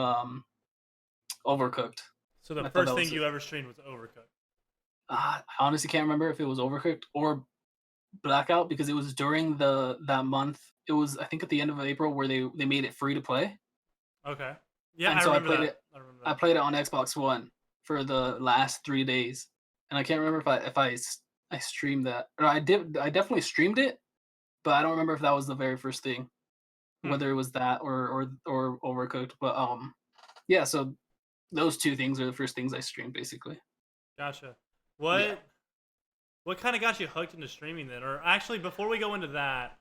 Overcooked. So the I thought first that thing was you ever streamed was Overcooked. I honestly can't remember if it was Overcooked or Blackout because it was during that month. It was I think at the end of April where they made it free to play, Okay. Yeah, and I so remember that. I remember I that. played it on Xbox One for the last 3 days, and I can't remember I streamed that. Or I did. I definitely streamed it, but I don't remember if that was the very first thing, Hmm. whether it was that or Overcooked. But yeah. So those two things are the first things I streamed, basically. Gotcha. Yeah. What kind of got you hooked into streaming then? Or actually, before we go into that,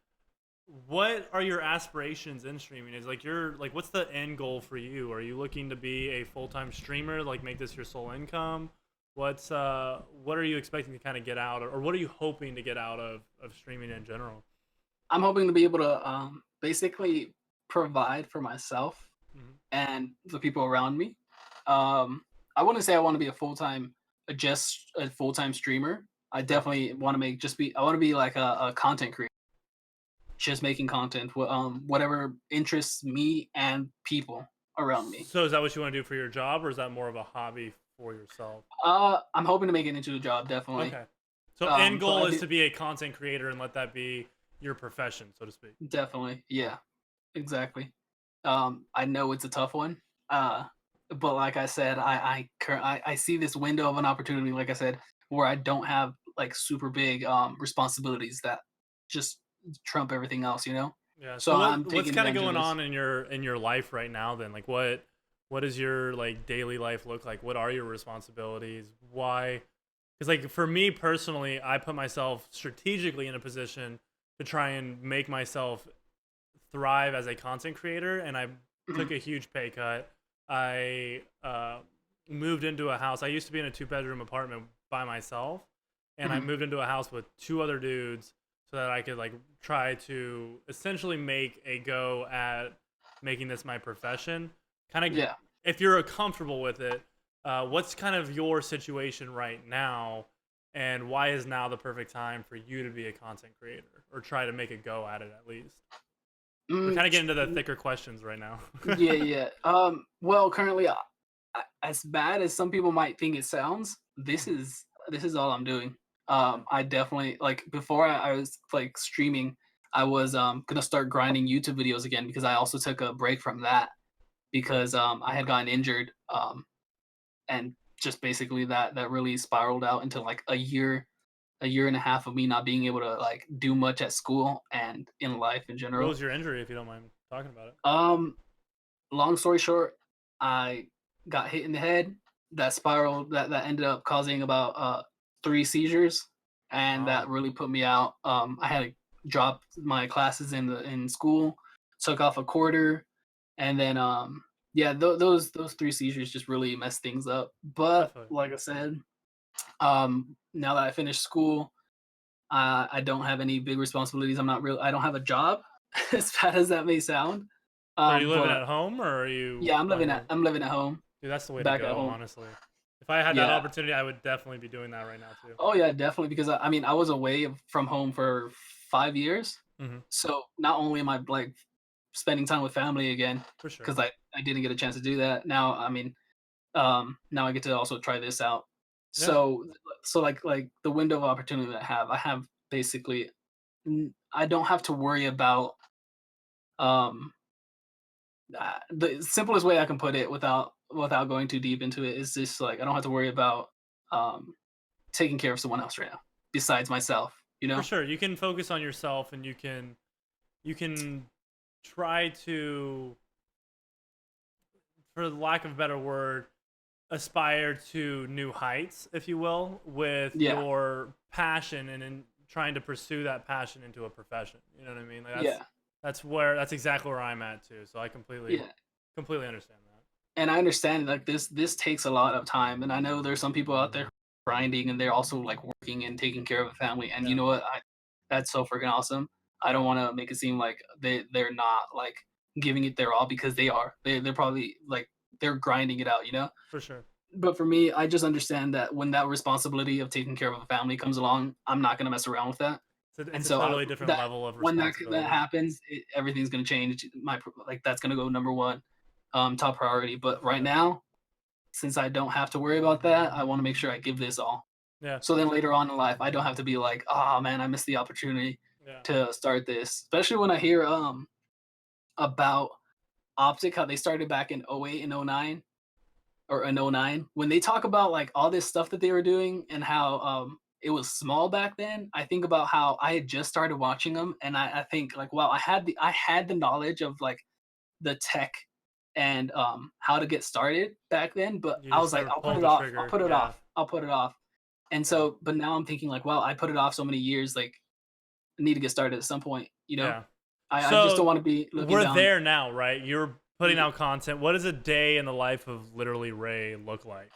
what are your aspirations in streaming? Is like your like what's the end goal for you? Are you looking to be a full-time streamer, like make this your sole income? What are you expecting to kind of get out or what are you hoping to get out of streaming in general? I'm hoping to be able to basically provide for myself Hmm. and the people around me. I wouldn't say I want to be just a full time streamer. I Sure. definitely want to I want to be like a content creator, just making content, whatever interests me and people around me. So is that what you want to do for your job or is that more of a hobby for yourself? I'm hoping to make it into a job, definitely. Okay. So end But goal I is do to be a content creator and let that be your profession, so to speak. definitely, yeah, exactly. I know it's a tough one, uh, but like I said, I see this window of an opportunity, like I said, where I don't have like super big responsibilities that just trump everything else, you know. Yeah. So So I'm what's taking kind of advantage of going this. on in your life right now then? Like what does your like daily life look like? What are your responsibilities? Why? Because like for me personally, I put myself strategically in a position to try and make myself thrive as a content creator, and I took Mhm, a huge pay cut. I moved into a house. I used to be in a two-bedroom apartment by myself, and I mhm, moved into a house with two other dudes so that I could like try to essentially make a go at making this my profession. Kind of, yeah. if you're comfortable with it, what's kind of your situation right now, and why is now the perfect time for you to be a content creator or try to make a go at it at least? We're Mm, kind of getting to the thicker questions right now. yeah, yeah. Well, currently, as bad as some people might think it sounds, Mhm. this is all I'm doing. Yeah. I definitely like before I was like streaming, I was gonna start grinding YouTube videos again because I also took a break from that because I had gotten injured and just basically that really spiraled out into like a year and a half of me not being able to like do much at school and in life in What general. was your injury, if you don't mind talking about it? Um, Long story short, I got hit in the head. That spiraled. That ended up causing about 3 seizures, and Oh, that really put me out. I had to drop my classes in school, took off a quarter, and then yeah, those 3 seizures just really messed things up. I But feel you. like I said, now that I finished school, I don't have any big responsibilities. I don't have a job, as bad as that may sound. So are you living But at home or are you yeah, like I'm living at home, dude, that's the way to back at go, home. honestly. If I had that Yeah. opportunity, I would definitely be doing that right now too. Oh yeah, definitely. Because I mean, I was away from home for 5 years, Hmm. so not only am I like spending time with family again, For sure. because I didn't get a chance to do that. Now, I mean, now I get to also try this out. Yeah. So like the window of opportunity that I have basically I don't have to worry about um the simplest way I can put it without going too deep into it is just like I don't have to worry about um taking care of someone else right now besides myself, you For know? sure. You can focus on yourself, and you can try to, for the lack of a better word, aspire to new heights, if you will, with Yeah. your passion, and in trying to pursue that passion into a profession. You know what I mean? Like Yeah. that's exactly where I'm at too. So I completely Yeah. completely understand that. And I understand like this takes a lot of time, and I know there's some people out there grinding and they're also like working and taking care of a family, and you Yeah, know what? That's so freaking awesome. I don't want to make it seem like they're not like giving it their all because they are. They're probably like they're grinding it out, you know? for sure. But for me, I just understand that when that responsibility of taking care of a family comes along, I'm not gonna mess around with that. And It's a so totally different that level of when that responsibility. happens, everything's gonna change. Like that's gonna go number one, top priority. But right Yeah, now, since I don't have to worry about that, I want to make sure I give this all. yeah, So then later on in life, I don't have to be like, oh man, I missed the opportunity yeah. to start this. Especially when I hear about Optic, how they started back in '08 and '09 or in '09. When they talk about like all this stuff that they were doing and how it was small back then, I think about how I had just started watching them, and I think like, wow, I had the knowledge of like the tech and how to get started back then, but You I just was like, never I'll put pulled it the off. I'll trigger. put it Yeah, off. I'll put it off. And yeah, so, but now I'm thinking like, wow, I put it off so many years. Like, I need to get started at some point. You know, yeah. I just don't So want to be looking we're down. there now, right? You're putting Yeah, out content. What does a day in the life of Literally Ray look like?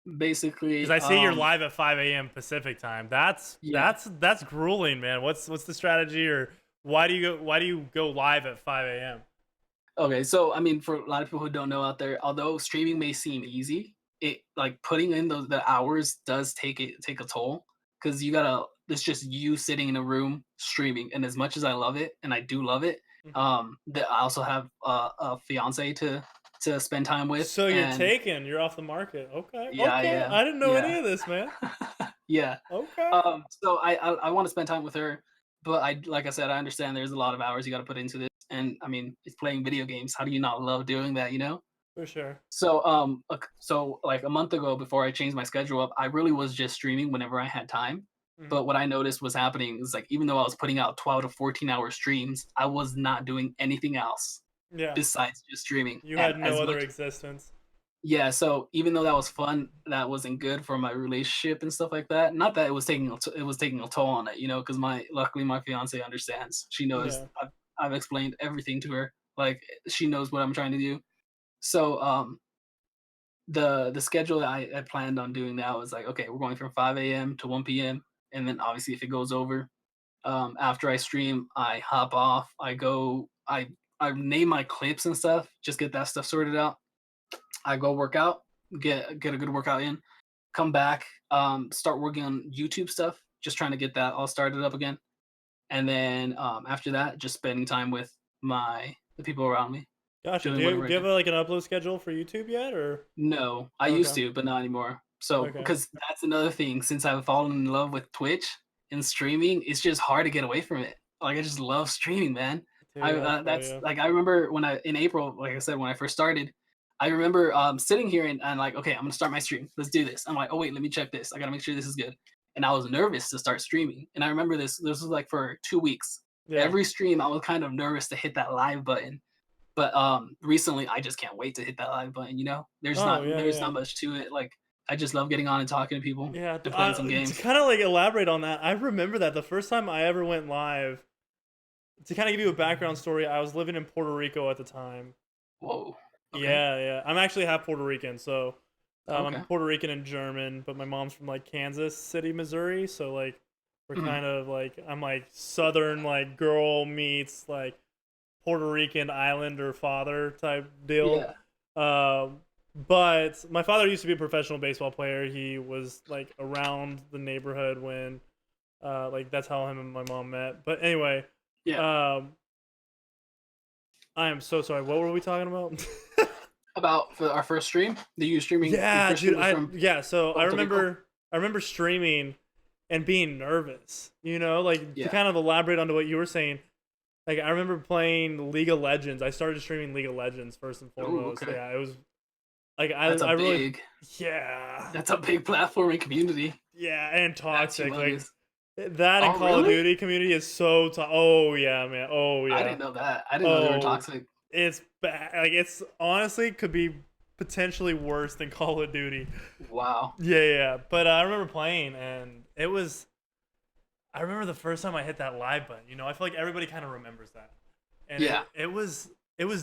Because basically, I see you're live at 5 a.m. Pacific time. yeah. That's grueling, man. What's the strategy, or why do you go live at 5 a.m.? Okay, so I mean, for a lot of people who don't know out there, although streaming may seem easy, it like putting in those the hours does take a toll because you gotta. It's just you sitting in a room streaming, and as much as I love it, and I do love it, Hmm. that I also have a fiance to spend time with, So you're and taken. You're off the market. Okay, yeah, I okay. am, I didn't know any yeah, of this, man. yeah. Okay. So I want to spend time with her, but I like I said, I understand there's a lot of hours you got to put into this, and I mean, it's playing video games. How do you not love doing that? You know? For sure. So like a month ago, before I changed my schedule up, I really was just streaming whenever I had time. Hmm. But what I noticed was happening is like even though I was putting out 12 to 14-hour streams, I was not doing anything else Yeah. besides just streaming. You And had no as other much existence. yeah, so even though that was fun, that wasn't good for my relationship and stuff like that. Not that it was taking it was taking a toll on it, you know, because my luckily my fiance understands. She knows Yeah. I've explained everything to her. Like she knows what I'm trying to do. So the schedule that I planned on doing now is like, okay, we're going from 5 a.m. to 1 p.m. And then obviously if it goes over, after I stream, I hop off. I name my clips and stuff, just get that stuff sorted out. I go work out, get a good workout in, come back, start working on YouTube stuff, just trying to get that all started up again. And then after that, just spending time with the people around me, Gotcha. doing whatever I Do you can. have like an upload schedule for YouTube yet, or? No, I used Okay. to, but not anymore. So Okay. because that's another thing. Since I've fallen in love with Twitch and streaming, it's just hard to get away from it. Like I just love streaming, man. Dude, I feel That's you. like I remember when I in April, like I said, when I first started, I remember sitting here and like, okay, I'm gonna start my stream. Let's do this. I'm like, oh wait, let me check this. I gotta make sure this is good. And I was nervous to start streaming. And I remember this was like for 2 weeks. Yeah. Every stream, I was kind of nervous to hit that live button, but recently I just can't wait to hit that live button. You know, Oh yeah, there's not yeah. much to it. Like I just love getting on and talking to people Yeah, and playing some to games. kind of like elaborate on that, I remember that the first time I ever went live, to kind of give you a background story, I was living in Puerto Rico at the time. Whoa. Okay. Yeah, yeah. I'm actually half Puerto Rican, so I'm Okay. Puerto Rican and German, but my mom's from like Kansas City, Missouri, so like we're Mhm. kind of like I'm like southern like girl meets like Puerto Rican islander father type deal. Yeah. Um, But my father used to be a professional baseball player. He was like around the neighborhood when like that's how him and my mom met. But anyway, Yeah. um I am so sorry. What were we talking about? About for our first stream, you streaming your Yeah, first dude. stream was from So Puerto Rico. I remember streaming and being nervous. You know, like to Yeah. kind of elaborate onto what you were saying. Like I remember playing League of Legends. I started streaming League of Legends first and Oh, foremost. okay. Yeah, it was like That's a I really big yeah. that's a big platforming community. Yeah, and That's toxic. Like humongous. that and Oh, Call of really? Duty community is so oh yeah, man. Oh I yeah. didn't know that. I didn't know they were Oh, toxic. it's bad. Like it's honestly could be potentially worse than Call of Duty. Wow. Yeah. But I remember playing, and it was. I remember the first time I hit that live button. You know, I feel like everybody kind of remembers that, and Yeah. it was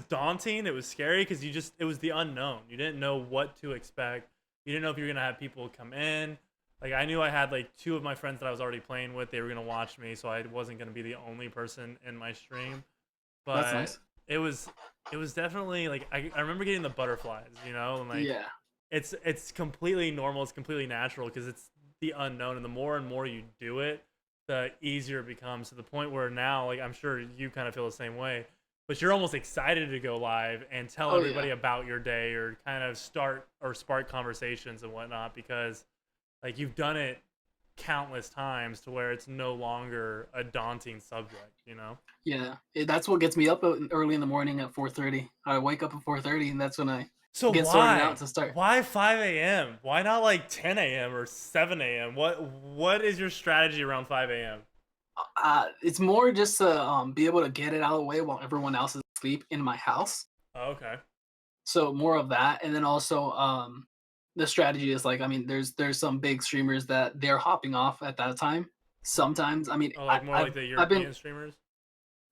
daunting. It was scary because it was the unknown. You didn't know what to expect. You didn't know if you were gonna have people come in. Like I knew I had like two of my friends that I was already playing with. They were gonna watch me, so I wasn't gonna be the only person in my stream. That's But nice. it was it was definitely like I remember getting the butterflies, you know, and like Yeah. it's completely normal, it's completely natural because it's the unknown, and the more and more you do it, the easier it becomes to the point where now, like I'm sure you kind of feel the same way, but you're almost excited to go live and tell Oh yeah. everybody about your day or kind of start or spark conversations and whatnot because like you've done it countless times to where it's no longer a daunting subject, you know? Yeah. That's what gets me up early in the morning at 4:30. I wake up at 4:30, and that's when I So get sorted out why? to start. Why 5 a.m.? Why not like 10 a.m. or 7 a.m.? What is your strategy around 5 a.m.? It's more just to be able to get it out of the way while everyone else is asleep in my house. Oh, okay. So more of that, and then also the strategy is like, I mean, there's some big streamers that they're hopping off at that time. Sometimes, I mean, Oh, like more like the I've been European streamers.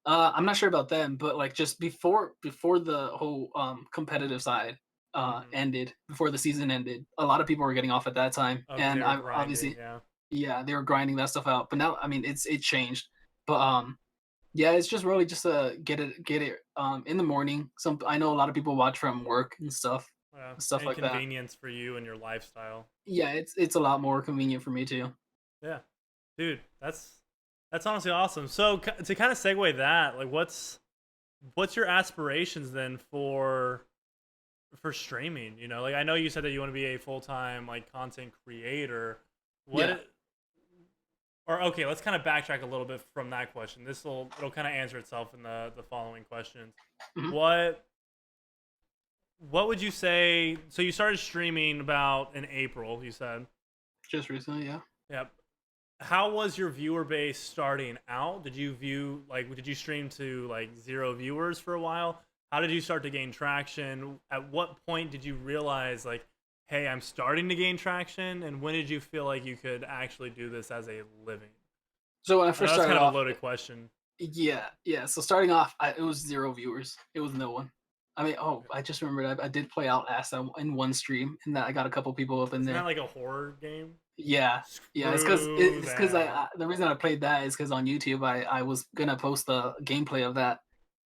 I'm not sure about them, but like just before the whole competitive side Mm-hmm. ended, before the season ended, a lot of people were getting off at that time, Oh, because they and were I grinding. obviously Yeah. yeah they were grinding that stuff out. But now, I mean, it changed, but yeah, it's just really just get it in the morning. Some I know a lot of people watch from work and stuff like that. Inconvenience for you and your lifestyle. Yeah, it's a lot more convenient for me too. Yeah, dude, that's honestly awesome. So to kind of segue that, like, what's your aspirations then for streaming? You know, like I know you said that you want to be a full time like content creator. Yeah. What or okay, let's kind of backtrack a little bit from that question. It'll kind of answer itself in the following questions. Mhm. What what would you say? So you started streaming about in April, you said. Just recently, yeah. Yep. How was your viewer base starting out? Did you stream to like zero viewers for a while? How did you start to gain traction? At what point did you realize like, hey, I'm starting to gain traction? And when did you feel like you could actually do this as a living? So when I I know first that's started kind of a off, loaded question. yeah. So starting off, it was zero viewers. It was no one. I mean, oh, Okay. I just remembered I did play Outlast in one stream, and that I got a couple people up in Isn't that there. like a horror game? Yeah, yeah. Screw It's because that. the reason I played that is because on YouTube I was gonna post the gameplay of that,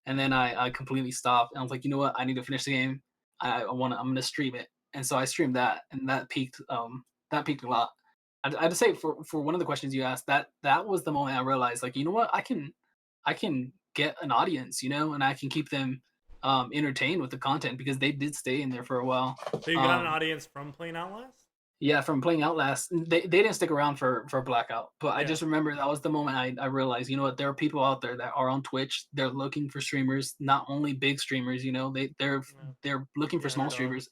and then I completely stopped. And I was like, you know what? I need to finish the game. I'm gonna stream it, and so I streamed that, and that peaked a lot. I'd say for one of the questions you asked, that was the moment I realized, like, you know what? I can get an audience, and I can keep them entertained with the content because they did stay in there for a while. So you got an Um, audience from playing Outlast? yeah, from playing Outlast, they didn't stick around for Blackout, but I Yeah. just remember that was the moment I realized, you know what, there are people out there that are on Twitch. They're looking for streamers, not only big streamers. Yeah. They're looking for The small underdog. streamers,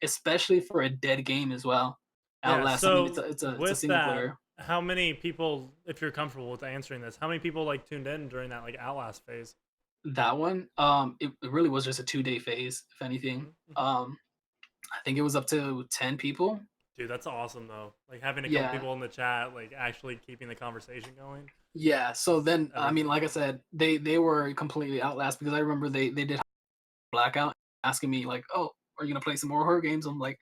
especially for a dead game as well. Yeah. Outlast. I mean, So it's a with single that, player. how many people, if you're comfortable with answering this, how many people like tuned in during that like Outlast phase? That one, it really was just a 2-day phase, if anything. Hmm. I think it was up to 10 people. Dude, that's awesome though. Like having a couple Yeah, people in the chat, like actually keeping the conversation going. yeah. So It's then, I mean, everything. like I said, they were completely Outlast because I remember they did Blackout, asking me like, "Oh, are you gonna play some more horror games?" I'm like,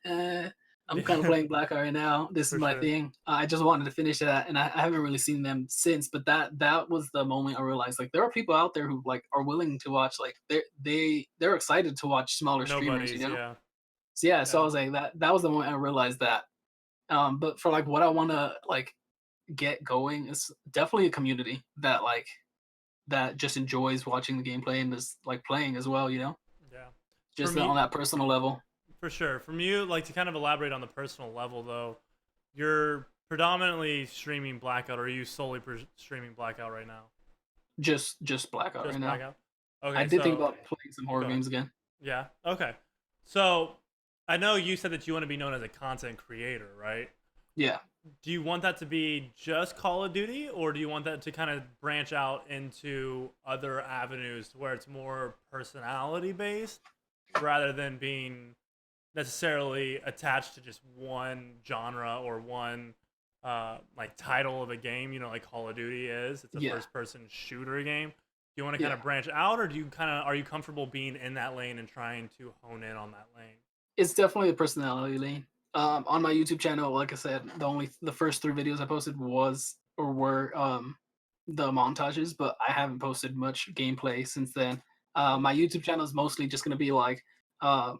eh, "I'm kind of Yeah, playing Blackout right now. This is for my sure. thing. I just wanted to finish that, and I haven't really seen them since. But that was the moment I realized like there are people out there who like are willing to watch. Like they're excited to watch smaller streamers. Nobody's, yeah. So yeah, so I Yeah. was like that was the moment I realized that. But for like what I want to like get going is definitely a community that like that just enjoys watching the gameplay and is like playing as well, you know? Yeah. For Just on me, that personal level. for sure. From you, like to kind of elaborate on the personal level though, you're predominantly streaming Blackout, or are you solely streaming Blackout right now? Just blackout right Just now. Blackout. I Okay, did think so about playing some horror go ahead. games again. Yeah. Okay. So I know you said that you want to be known as a content creator, right? Yeah. Do you want that to be just Call of Duty, or do you want that to kind of branch out into other avenues where it's more personality based rather than being necessarily attached to just one genre or one like title of a game? You know, like Call of Duty is. It's a Yeah. first person shooter game. Do you want to kind Yeah. of branch out, or do you kind of are you comfortable being in that lane and trying to hone in on that lane? It's definitely a personality lane. On my YouTube channel, like I said, the first 3 videos I posted were the montages, but I haven't posted much gameplay since then. Okay. My YouTube channel is mostly just gonna be like uh,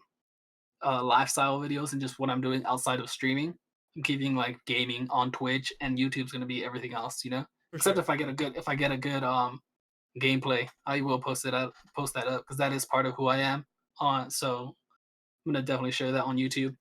lifestyle videos and just what I'm doing outside of streaming. I'm keeping like gaming on Twitch, and YouTube's gonna be everything else, you know. For Except sure. if I get a good gameplay, I will post that up because that is part of who I am. So I'm gonna definitely share that on YouTube.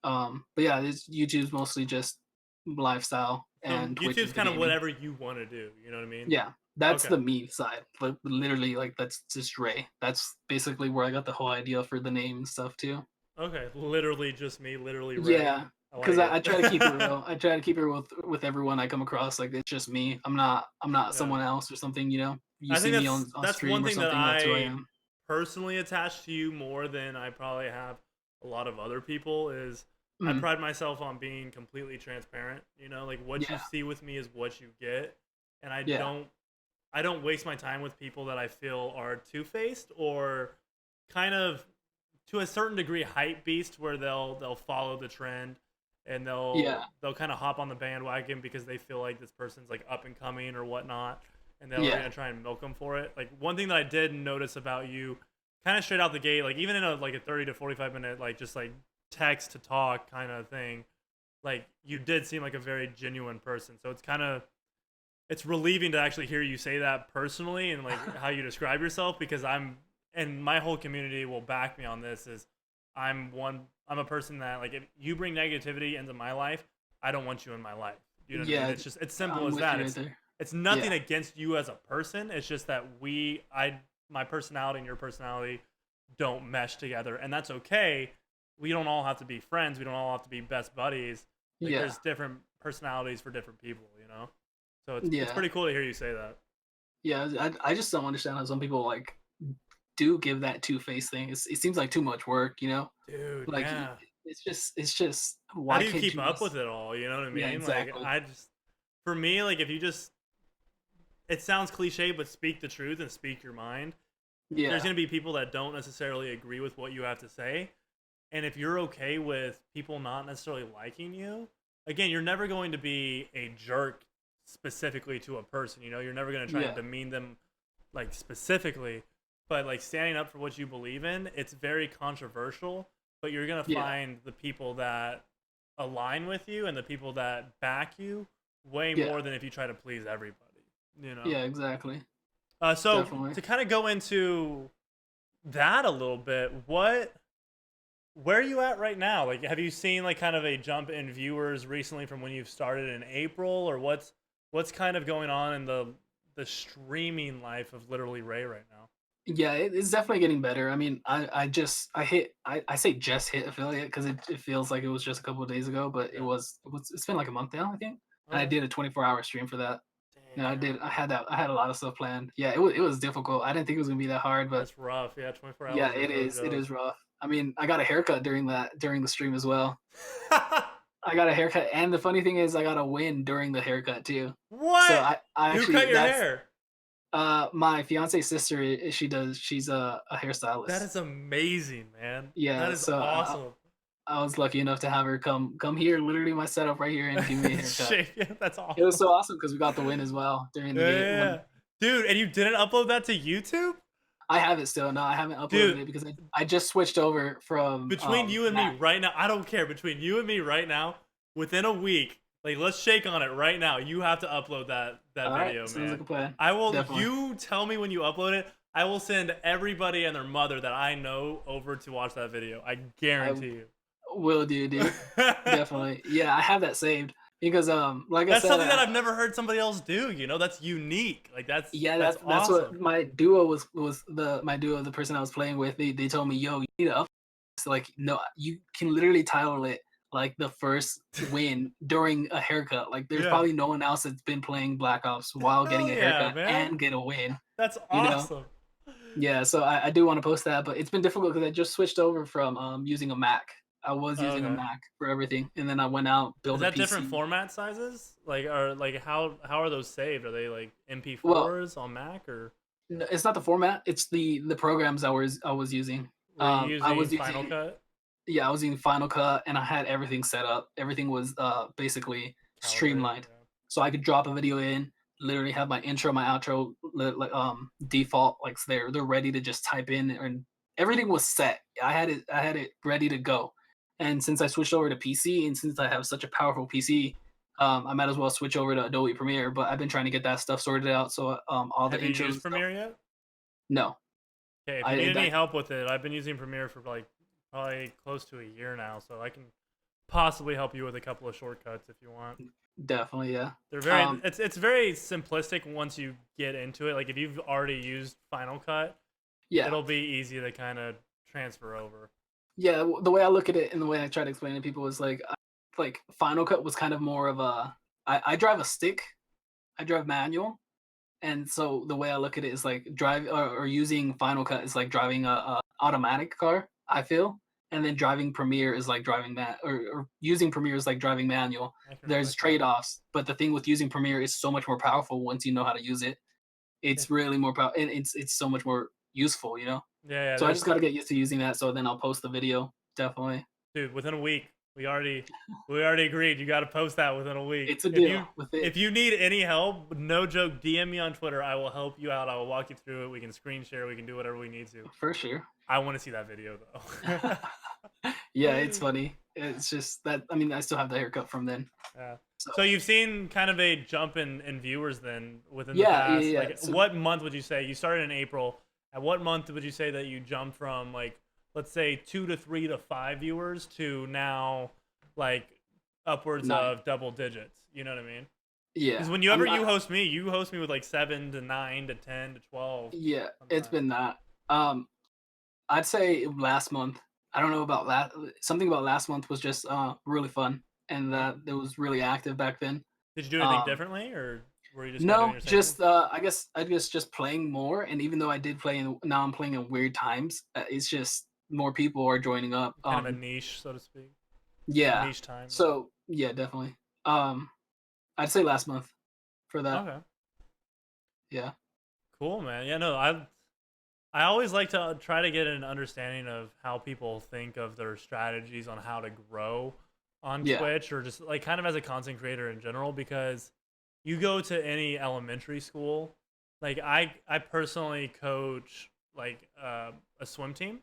But yeah, YouTube's mostly just lifestyle, So and Twitch YouTube's is the kind of gaming. whatever you want to do. You know what I mean? Yeah, that's Okay. the me side. But literally, like that's just Ray. That's basically where I got the whole idea for the name and stuff too. Okay. Literally just me. Literally Ray. Yeah, I because like I it. try to keep it real. I try to keep it with everyone I come across. Like it's just me. I'm not Yeah. someone else or something. You know, you I see think me on that's stream one or thing that something. That's who I I am. personally attach to you more than I probably have a lot of other people is I Mhm. pride myself on being completely transparent. You know, like what you Yeah, see with me is what you get, and yeah, I don't waste my time with people that I feel are two-faced or kind of to a certain degree hype beast where they'll follow the trend and yeah, they'll kind of hop on the bandwagon because they feel like this person's like up and coming or whatnot, and they're yeah, gonna try and milk them for it. Like one thing that I did notice about you, kind of straight out the gate, like even in a like a 30 to 45 minute like just like text to talk kind of thing, like you did seem like a very genuine person. So it's relieving to actually hear you say that personally and like how you describe yourself because and my whole community will back me on this is I'm a person that like if you bring negativity into my life, I don't want you in my life. You know what I mean? yeah. It's simple I'm as with that. you right there. It's nothing Yeah, against you as a person. It's just that my personality and your personality don't mesh together and that's okay. We don't all have to be friends. We don't all have to be best buddies. Like yeah, there's different personalities for different people, you know? So it's yeah. pretty cool to hear you say that. Yeah, I just don't understand how some people like do give that two face thing. It seems like too much work, you know. Dude, Like yeah. it's just How why do you can't keep you up with just it all? You know what I yeah mean? Like exactly I just for me, like if you just it sounds cliche, but speak the truth and speak your mind. There's yeah gonna be people that don't necessarily agree with what you have to say. And if you're okay with people not necessarily liking you, again, you're never going to be a jerk specifically to a person. You know, you're never going to try and yeah demean them like specifically, but like standing up for what you believe in, it's very controversial, but you're going to yeah find the people that align with you and the people that back you way yeah more than if you try to please everybody, you know? yeah exactly So definitely. to kind of go into that a little bit, where are you at right now? Like, have you seen like kind of a jump in viewers recently from when you've started in April, or what's kind of going on in the streaming life of Literally Ray right now? Yeah, it's definitely getting better. I mean, I say just hit affiliate because it feels like it was just a couple of days ago, but Yeah. it's been like a month now I think, and I Okay. did a 24-hour stream for that. Yeah, Damn, I had a lot of stuff planned. Yeah, it was difficult. I didn't think it was gonna be that hard, but that's rough. Yeah, 24 yeah, hours is no it joke. is rough. I mean, I got a haircut during the stream as well. I got a haircut, and the funny thing is, I got a win during the haircut too. So What? I Who actually cut your that's hair? my fiance's sister. She's a That hairstylist. is amazing, man. That Yeah, is so awesome. I was lucky enough to have her come here, literally my setup right here, and give me a haircut. Shit, yeah, that's It was awesome. so awesome because we got the win as well during Yeah, the yeah, game yeah. when Dude, and you didn't upload that to YouTube? I have it still. No, I haven't uploaded Dude, it because I just switched over from between you and me Mac. right now, I don't care. Between you and me right now, within a week, like let's shake on it right now. You have to upload that All right, video, sounds like man. a plan. I will. Definitely. You tell me when you upload it. I will send everybody and their mother that I know over to watch that video. I I guarantee you. will do, dude. Definitely. Yeah, I have that saved because like I That's said, something that I've never heard somebody else do. You know, that's unique. Like yeah, that's that's what awesome. my duo was my duo, the person I was playing with. They told me, yo, you need to up. It's like, no, you can literally title it like the first win during a haircut. Like, there's Yeah. probably no one else that's been playing Black Ops while Hell getting a yeah, haircut man. and get a win. That's You know? awesome. Yeah, so I do want to post that, but it's been difficult because I just switched over from using a Mac. I was using a Okay. Mac for everything, and then I went out Is build a that different PC. format sizes? Like, are like how are those saved? Are they like Well, MP4s on Mac, or it's not the format; it's the programs I was using. were you I using was Final using Cut? Yeah, I was using Final Cut, and I had everything set up. Everything was basically Calibrated. streamlined, so I could drop a video in, literally have my intro, my outro, like default, like so they're ready to just type in, and everything was set. I had it ready to go. And since I switched over to PC, and since I have such a powerful PC, I might as well switch over to Adobe Premiere. But I've been trying to get that stuff sorted out. So all the Have you intros and used stuff. Premiere yet? No, Okay, if you I need any that help with it, I've been using Premiere for like probably close to a year now, so I can possibly help you with a couple of shortcuts if you want. definitely, yeah. They're very Um, it's very simplistic once you get into it. Like if you've already used Final Cut, yeah. it'll be easy to kind of transfer over. Yeah, the way I look at it and the way I try to explain it to people is like Final Cut was kind of more of a I drive a stick, I drive manual, and so the way I look at it is like drive or using Final Cut is like driving a automatic car. I feel, and then driving Premiere is like driving or using Premiere is like driving manual. I can There's respect that. trade offs, but the thing with using Premiere is so much more powerful once you know how to use it. Yeah, It's really more power, and it's so much more useful, yeah. So I just There's got to get used to using that. So then I'll post the video definitely. dude, within a week, we already agreed. You got to post that within a week. It's a If deal you with it if you need any help, no joke, DM me on Twitter. I will help you out. I will walk you through it. We can screen share. We can do whatever we need to. for sure. I want to see that video though. Yeah, it's funny. It's just that I mean I still have the haircut from then. Yeah. So So you've seen kind of a jump in viewers then within the yeah, yeah, past. yeah. Like, So what month would you say you started in April? At what month would you say that you jumped from like, let's say 2 to 3 to 5 viewers to now like upwards 9. of double digits? You know what I mean? Yeah. Because when you host me with like 7 to 9 to 10 to 12 Yeah, it's sometimes. been that. I'd say last month. I don't know about something about last month was just really fun and Okay. that it was really active back then. Did you do anything Um differently, or were you just kind of doing no, your same thing? just I guess just playing more, and even though I did play now I'm playing in weird times. It's just more people are joining up. Kind of a niche, so to speak. Yeah. Niche time. So yeah, definitely. Um I'd say last month for that. Okay. Yeah. Cool, man. Yeah, no, I always like to try to get an understanding of how people think of their strategies on how to grow on Yeah. Twitch, or just like kind of as a content creator in general, because you go to any elementary school, like I personally coach like a swim team,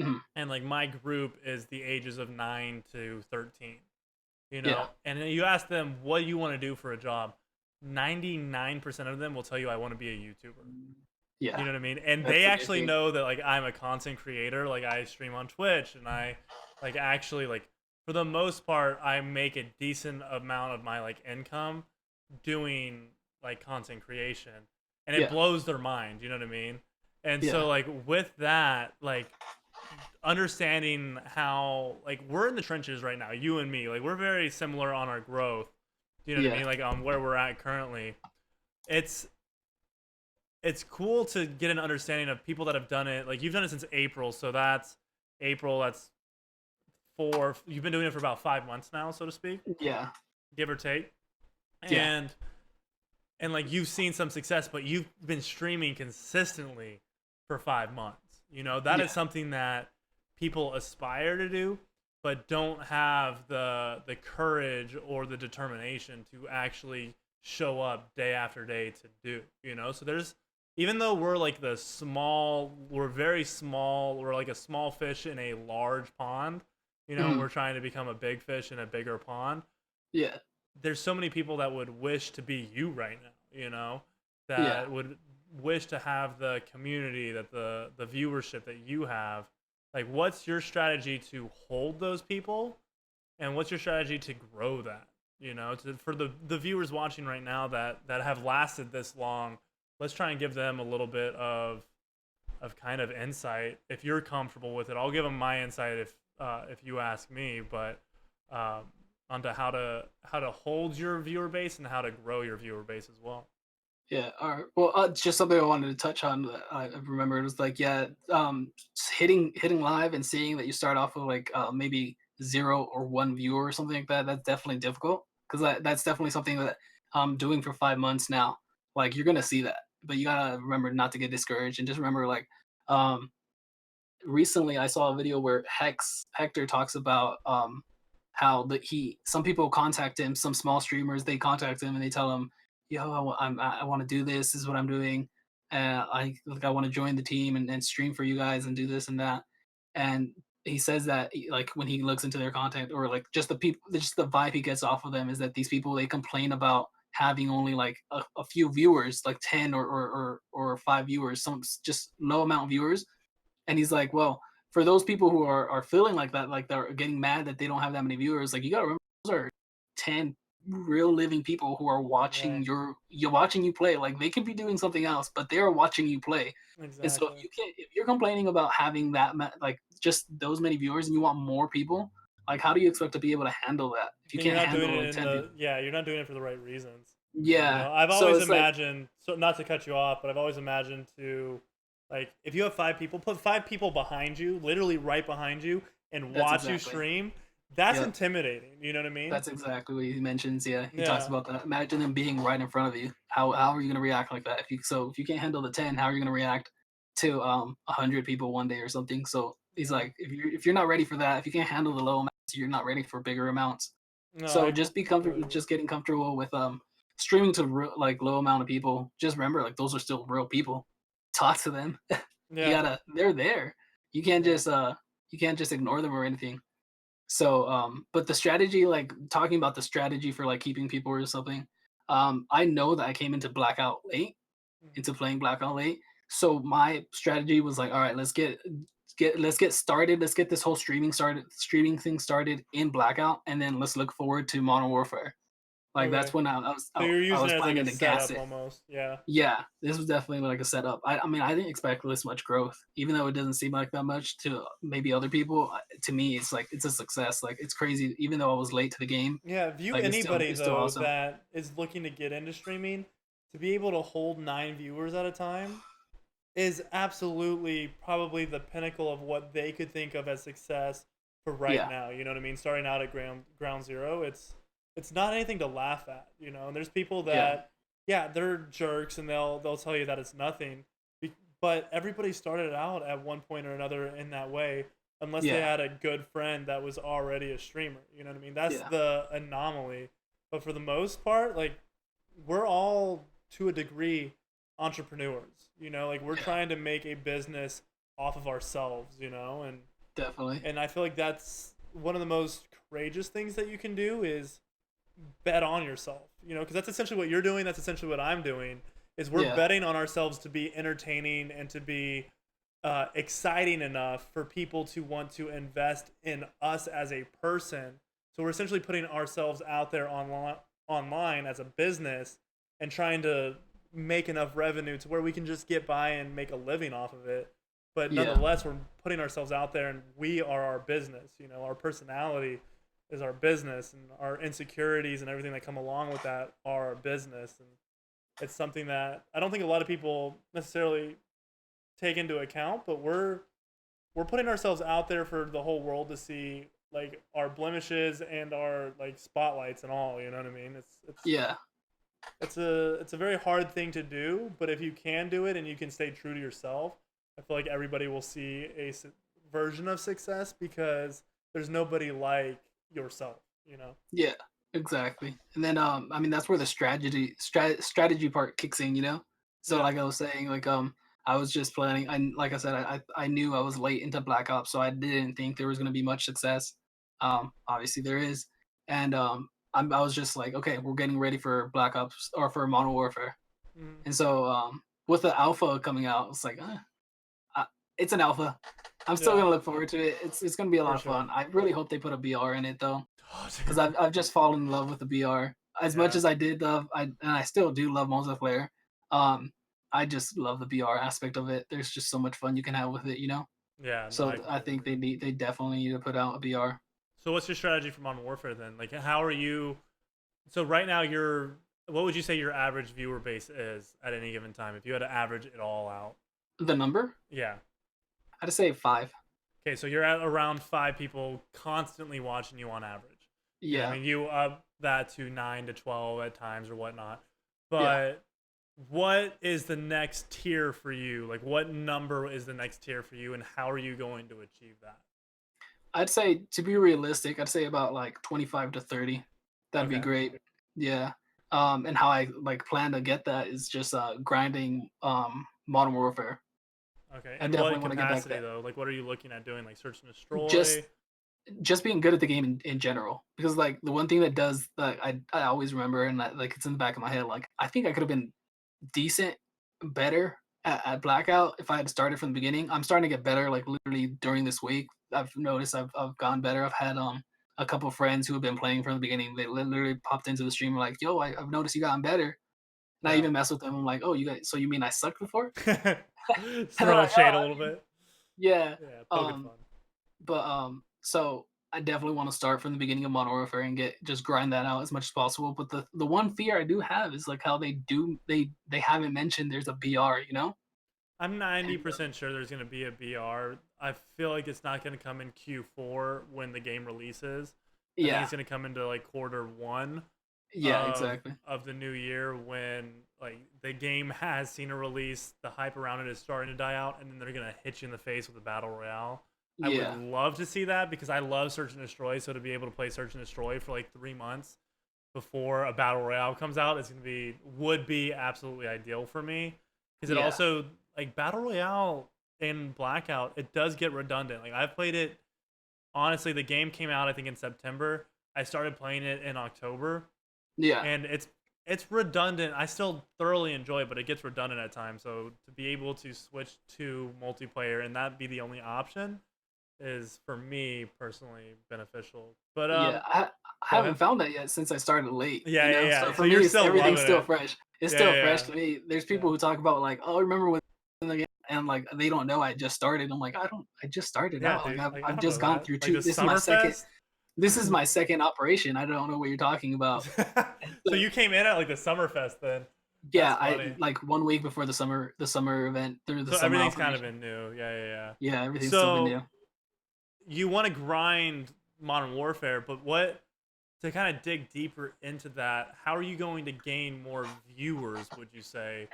Mhm. and like my group is the ages of 9 to 13, Yeah. and then you ask them what you want to do for a job, 99% of them will tell you I want to be a YouTuber. You Yeah. know what I mean? And That's they the big actually thing. know that like I'm a content creator, like I stream on Twitch, and I like actually like for the most part I make a decent amount of my like income doing like content creation. And it Yeah. blows their mind, you know what I mean? And Yeah. so like with that, like understanding how like we're in the trenches right now, you and me, like we're very similar on our growth. You know what I Yeah. mean? Like on where we're at currently. It's it's cool to get an understanding of people that have done it. Like you've done it since April, so that's April. That's four. You've been doing it for about 5 months now, so to speak, Yeah. give or take. Yeah. And like you've seen some success, but you've been streaming consistently for 5 months. That is Yeah. something that people aspire to do, but don't have the courage or the determination to actually show up day after day to do. So even though we're like we're very small, we're like a small fish in a large pond, Mhm. we're trying to become a big fish in a bigger pond. Yeah. There's so many people that would wish to be you right now, Yeah. that would wish to have the community, that the viewership that you have. Like, what's your strategy to hold those people, and what's your strategy to grow that? For the viewers watching right now that have lasted this long, let's try and give them a little bit of kind of insight. If you're comfortable with it, I'll give them my insight if you ask me, but um, onto how to hold your viewer base and how to grow your viewer base as well. Yeah. All right. Well, just something I wanted to touch on that I remember. It was like, yeah, hitting live and seeing that you start off with like maybe 0 or 1 viewer or something like that. That's definitely difficult because that's definitely something that I'm doing for 5 months now. Like you're gonna see that, but you gotta remember not to get discouraged and just remember like um recently I saw a video where Hector talks about how that he some people contact him, some small streamers, they contact him and they tell him, "Yo, I want to do this. This is what I'm doing. I want to join the team and stream for you guys and do this and that." And he says that like when he looks into their content or like just the people, just the vibe he gets off of them is that these people they complain about having only like a few viewers, like 10 or 5 viewers, some just low amount of viewers, and he's like, well, for those people who are feeling like that, like they're getting mad that they don't have that many viewers, like you gotta remember those are 10 real living people who are watching Right. you're watching you play. Like they could be doing something else, but they are watching you play. And so Exactly. if you're complaining about having like just those many viewers and you want more people, like how do you expect to be able to handle that if you Then you're can't not doing handle it like in 10 people? the yeah, you're not doing it for the right reasons. Yeah. I've So always it's like imagined, so not to cut you off, but I've always imagined to, like, if you have 5 people, put 5 people behind you, literally right behind you, and that's watch you exactly. stream. That's Yep. intimidating. You know what I mean? That's exactly what he mentions. Yeah, he talks Yeah. about that. Imagine them being right in front of you. How are you gonna react like that? If you can't handle the 10, how are you gonna react to 100 people one day or something? So he's Yeah. like, if you're not ready for that, if you can't handle the low amounts, you're not ready for bigger amounts. No, So I just be completely comfortable, agree. just getting comfortable with streaming to like low amount of people. Just remember, like those are still real people. Talk to them. You Yeah. gotta, they're there. You can't Yeah. just you can't just ignore them or anything. So, but the strategy, like talking about the strategy for like keeping people or something, I know that I came into Blackout late, Mhm. into playing Blackout late. So my strategy was like, all right, let's get started. Let's get this whole streaming thing started in Blackout, and then let's look forward to Modern Warfare. Like that's Okay. when So you're I using was it as like a planning to gas setup it. almost. Yeah. Yeah, this was definitely like a setup. I mean, I didn't expect this much growth, even though it doesn't seem like that much to maybe other people. To me, it's like it's a success. Like it's crazy, even though I was late to the game. Yeah. View Like anybody it's still though awesome. that is looking to get into streaming, to be able to hold 9 viewers at a time is absolutely probably the pinnacle of what they could think of as success for right Yeah, now. You know what I mean? Starting out at ground zero, it's not anything to laugh at. And there's people yeah, that, yeah, they're jerks and they'll tell you that it's nothing, but everybody started out at one point or another in that way. Unless they yeah, had a good friend that was already a streamer, you know what I mean? That's yeah, the anomaly. But for the most part, like, we're all to a degree entrepreneurs, like we're yeah. trying to make a business off of ourselves, and Definitely. I feel like that's one of the most courageous things that you can do is bet on yourself, because that's essentially what you're doing, that's essentially what I'm doing, is we're Yeah, betting on ourselves to be entertaining and to be exciting enough for people to want to invest in us as a person. So we're essentially putting ourselves out there online as a business and trying to make enough revenue to where we can just get by and make a living off of it. But yeah, nonetheless, we're putting ourselves out there and we are our business. Our personality is our business, and our insecurities and everything that come along with that are our business. And it's something that I don't think a lot of people necessarily take into account, but we're putting ourselves out there for the whole world to see, like, our blemishes and our, like, spotlights and all. You know what I mean? yeah, It's a very hard thing to do, but if you can do it and you can stay true to yourself, I feel like everybody will see a version of success because there's nobody like yourself. yeah. Exactly. And then I mean that's where the strategy part kicks in. So Yeah. like I was saying, like I was just planning. And like I said, I knew I was late into Black Ops, so I didn't think there was gonna be much success. Obviously there is, and I was just like, okay, we're getting ready for Black Ops or for Modern Warfare, Mhm. and so with the alpha coming out, it's like, uh, it's an alpha. I'm still Yeah, gonna look forward to it. It's gonna be a lot for of fun. sure. I really hope they put a BR in it though, Oh, because dude. I've just fallen in love with the BR. As much Yeah. as I did love, and I still do love multiplayer. Um, I just love the BR aspect of it. There's just so much fun you can have with it, you know. Yeah, no, I So I completely think agree. they definitely need to put out a BR. So what's your strategy for Modern Warfare then? Like how are you so right now you're what would you say your average viewer base is at any given time if you had to average it all out? The number, Yeah. I'd say 5. Okay, so you're at around 5 people constantly watching you on average. You know, I Yeah, mean, you up that to 9 to 12 at times or whatnot. yeah. But what is the next tier for you? Like, what number is the next tier for you, and how are you going to achieve that? I'd say to be realistic, I'd say about like 25 to 30. That'd be Okay. great. Yeah. And how I like plan to get that is just grinding Modern Warfare. Okay. I In what definitely want to get back capacity there. though? Like, what are you looking at doing? Like, search and Just destroy. just being good at the game in general. Because like the one thing that does that I always remember and that, like it's in the back of my head, like I think I could have been decent better at Blackout if I had started from the beginning. I'm starting to get better like literally during this week. I've noticed I've gone better. I've had a couple friends who have been playing from the beginning. They literally popped into the stream like, "Yo, I've noticed you gotten better." And I Yeah. even mess with them. I'm like, "Oh, you guys, so you mean I sucked before?" And they're Throwing like, "Oh, shade a little bit. yeah." Yeah, poking Um, fun. but so I definitely want to start from the beginning of Modern Warfare and get just grind that out as much as possible. But the one fear I do have is like how they haven't mentioned there's a BR, you know? I'm And 90% sure there's going to be a BR. I feel like it's not going to come in Q4 when the game releases. I think yeah, it's going to come into like quarter 1 yeah, exactly. of the new year when like the game has seen a release, the hype around it is starting to die out, and then they're going to hit you in the face with a battle royale. I would Yeah, love to see that because I love search and destroy. So to be able to play search and destroy for like 3 months before a battle royale comes out is going to be would be absolutely ideal for me because it yeah, also like battle royale in blackout it does get redundant. Like I've played it honestly. The game came out I think in September. I started playing it in October, yeah, and it's redundant. I still thoroughly enjoy it, but it gets redundant at times. So to be able to switch to multiplayer and that be the only option is for me personally beneficial. But yeah. I go haven't ahead. found that yet since I started late, Yeah, you yeah, know? yeah. So So for me, you're it's still everything's loving still it. fresh. It's Yeah, still yeah, fresh to me. There's yeah. people who talk about like, "Oh, remember when the game?" And like they don't know I just started. I'm like, I just started Yeah, out. Like dude. Like I I've don't know just gone that. through Like two. the Summerfest. This is my second operation. I don't know what you're talking about. And So so you came in at like the Summerfest then. yeah, That's I funny. like 1 week before the summer event through the So summer everything's kind of operation. been new. Yeah, yeah, yeah. Yeah, everything's still been So new. you want to grind Modern Warfare, but what to kind of dig deeper into that? How are you going to gain more viewers? Would you say?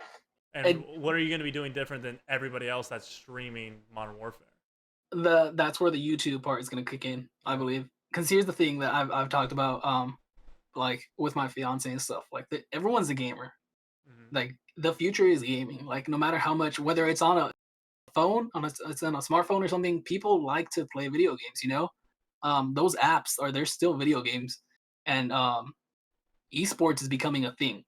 And And what are you going to be doing different than everybody else that's streaming Modern Warfare? that's where the YouTube part is gonna kick in, I Yeah. believe. Because here's the thing that I've talked about, like with my fiance and stuff. Like everyone's a gamer. Hmm. Like the future is gaming. Like no matter how much, whether it's on a phone, it's on a smartphone or something, people like to play video games. You know, those apps are they're still video games, and esports is becoming a thing.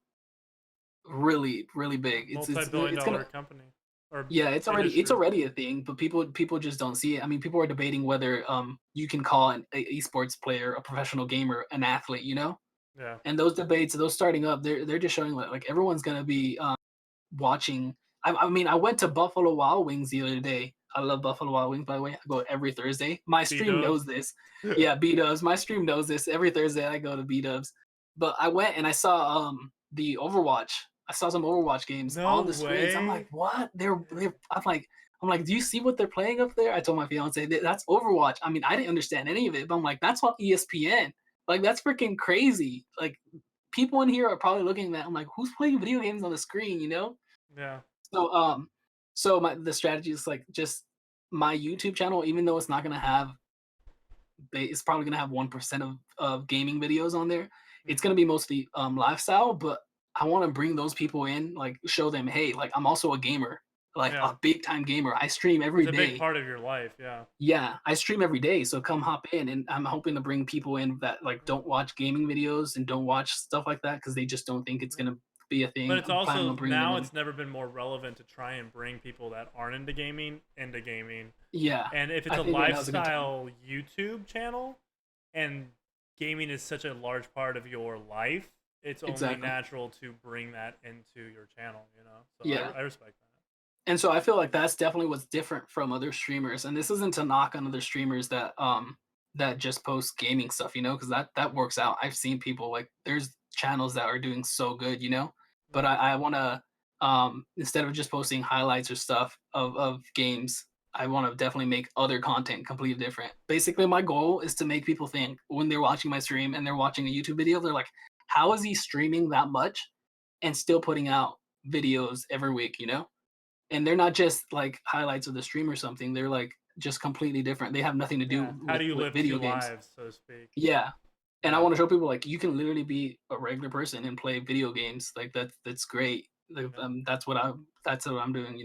Really, really big. Multi-billion It's gonna dollar company or yeah, it's industry. already a thing, but people just don't see it. I mean, people are debating whether you can call a esports player a professional gamer an athlete, you know? Yeah. And those debates, those starting up, they're just showing like everyone's gonna be watching. I mean, I went to Buffalo Wild Wings the other day. I love Buffalo Wild Wings, by the way. I go every Thursday. My B stream knows Dubs. this. Yeah, B Dubs. My stream knows this. Every Thursday I go to B Dubs. But I went and I saw the Overwatch. I saw some Overwatch games No on the screens. I'm like, way. what? They're I'm like, do you see what they're playing up there? I told my fiance that's Overwatch. I mean, I didn't understand any of it, but I'm like, that's on ESPN. Like, that's freaking crazy. Like, people in here are probably looking at that. I'm like, who's playing video games on the screen? You know? Yeah. So my the strategy is like just my YouTube channel, even though it's not gonna have it's probably gonna have 1% of gaming videos on there. It's Hmm. gonna be mostly lifestyle, but I want to bring those people in, like show them, hey, like I'm also a gamer, like Yeah. a big time gamer. I stream It's every a big day. part of your life. Yeah. Yeah, I stream every day, so come hop in, and I'm hoping to bring people in that like Mm, don't watch gaming videos and don't watch stuff like that because they just don't think it's yeah. gonna be a But thing. it's I'm planning also on bringing them now in. it's never been more relevant to try and bring people that aren't into gaming. Yeah, And if it's I a think right now is a good time. lifestyle YouTube channel and gaming is such a large part of your life, it's only Exactly. natural to bring that into your channel, you know? So Yeah. I respect And so I feel like that's definitely what's different from other streamers. And this isn't to knock on other streamers that just post gaming stuff, because that works out. I've seen people like there's channels that are doing so good, that. but I want to instead of just posting highlights or stuff of games, I want to definitely make other content completely different. Basically, my goal is to make people think when they're watching my stream and they're watching a YouTube video, they're like, "How is he streaming that much and still putting out videos every week?" And they're not just like highlights of the stream or something. They're like just completely different. They have nothing to Yeah. do How with do you live video two games. lives, so to speak? Yeah. And I Yeah. want to show people like you can literally be a regular person and play video games. Like that's great. Like, Yeah. that's what I'm doing.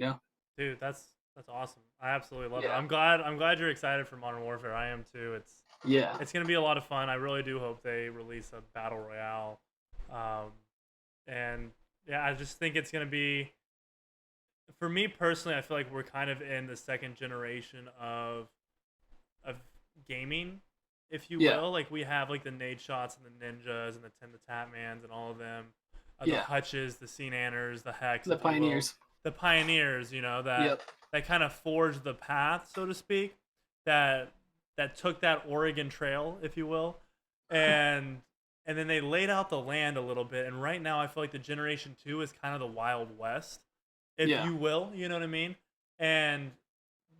Dude, that's awesome. I absolutely love it. Yeah. I'm glad you're excited for Modern Warfare. I am too. Yeah. It's gonna be a lot of fun. I really do hope they release a battle royale. Um, and yeah, I just think it's gonna be for me personally. I feel like we're kind of in the second generation of gaming, if you Yeah. will. Like we have like the nade shots and the ninjas and the Tim the Tatmans and all of them, the Yeah. hutches, the Cnanners, the hex, The if you will, pioneers. the pioneers. You know Yep. that kind of forged the path, so to speak. That that took that Oregon Trail, if you will, and and then they laid out the land a little bit. And right now, I feel like the Generation Two is kind of the Wild West, if Yeah. you will. You know what I mean? And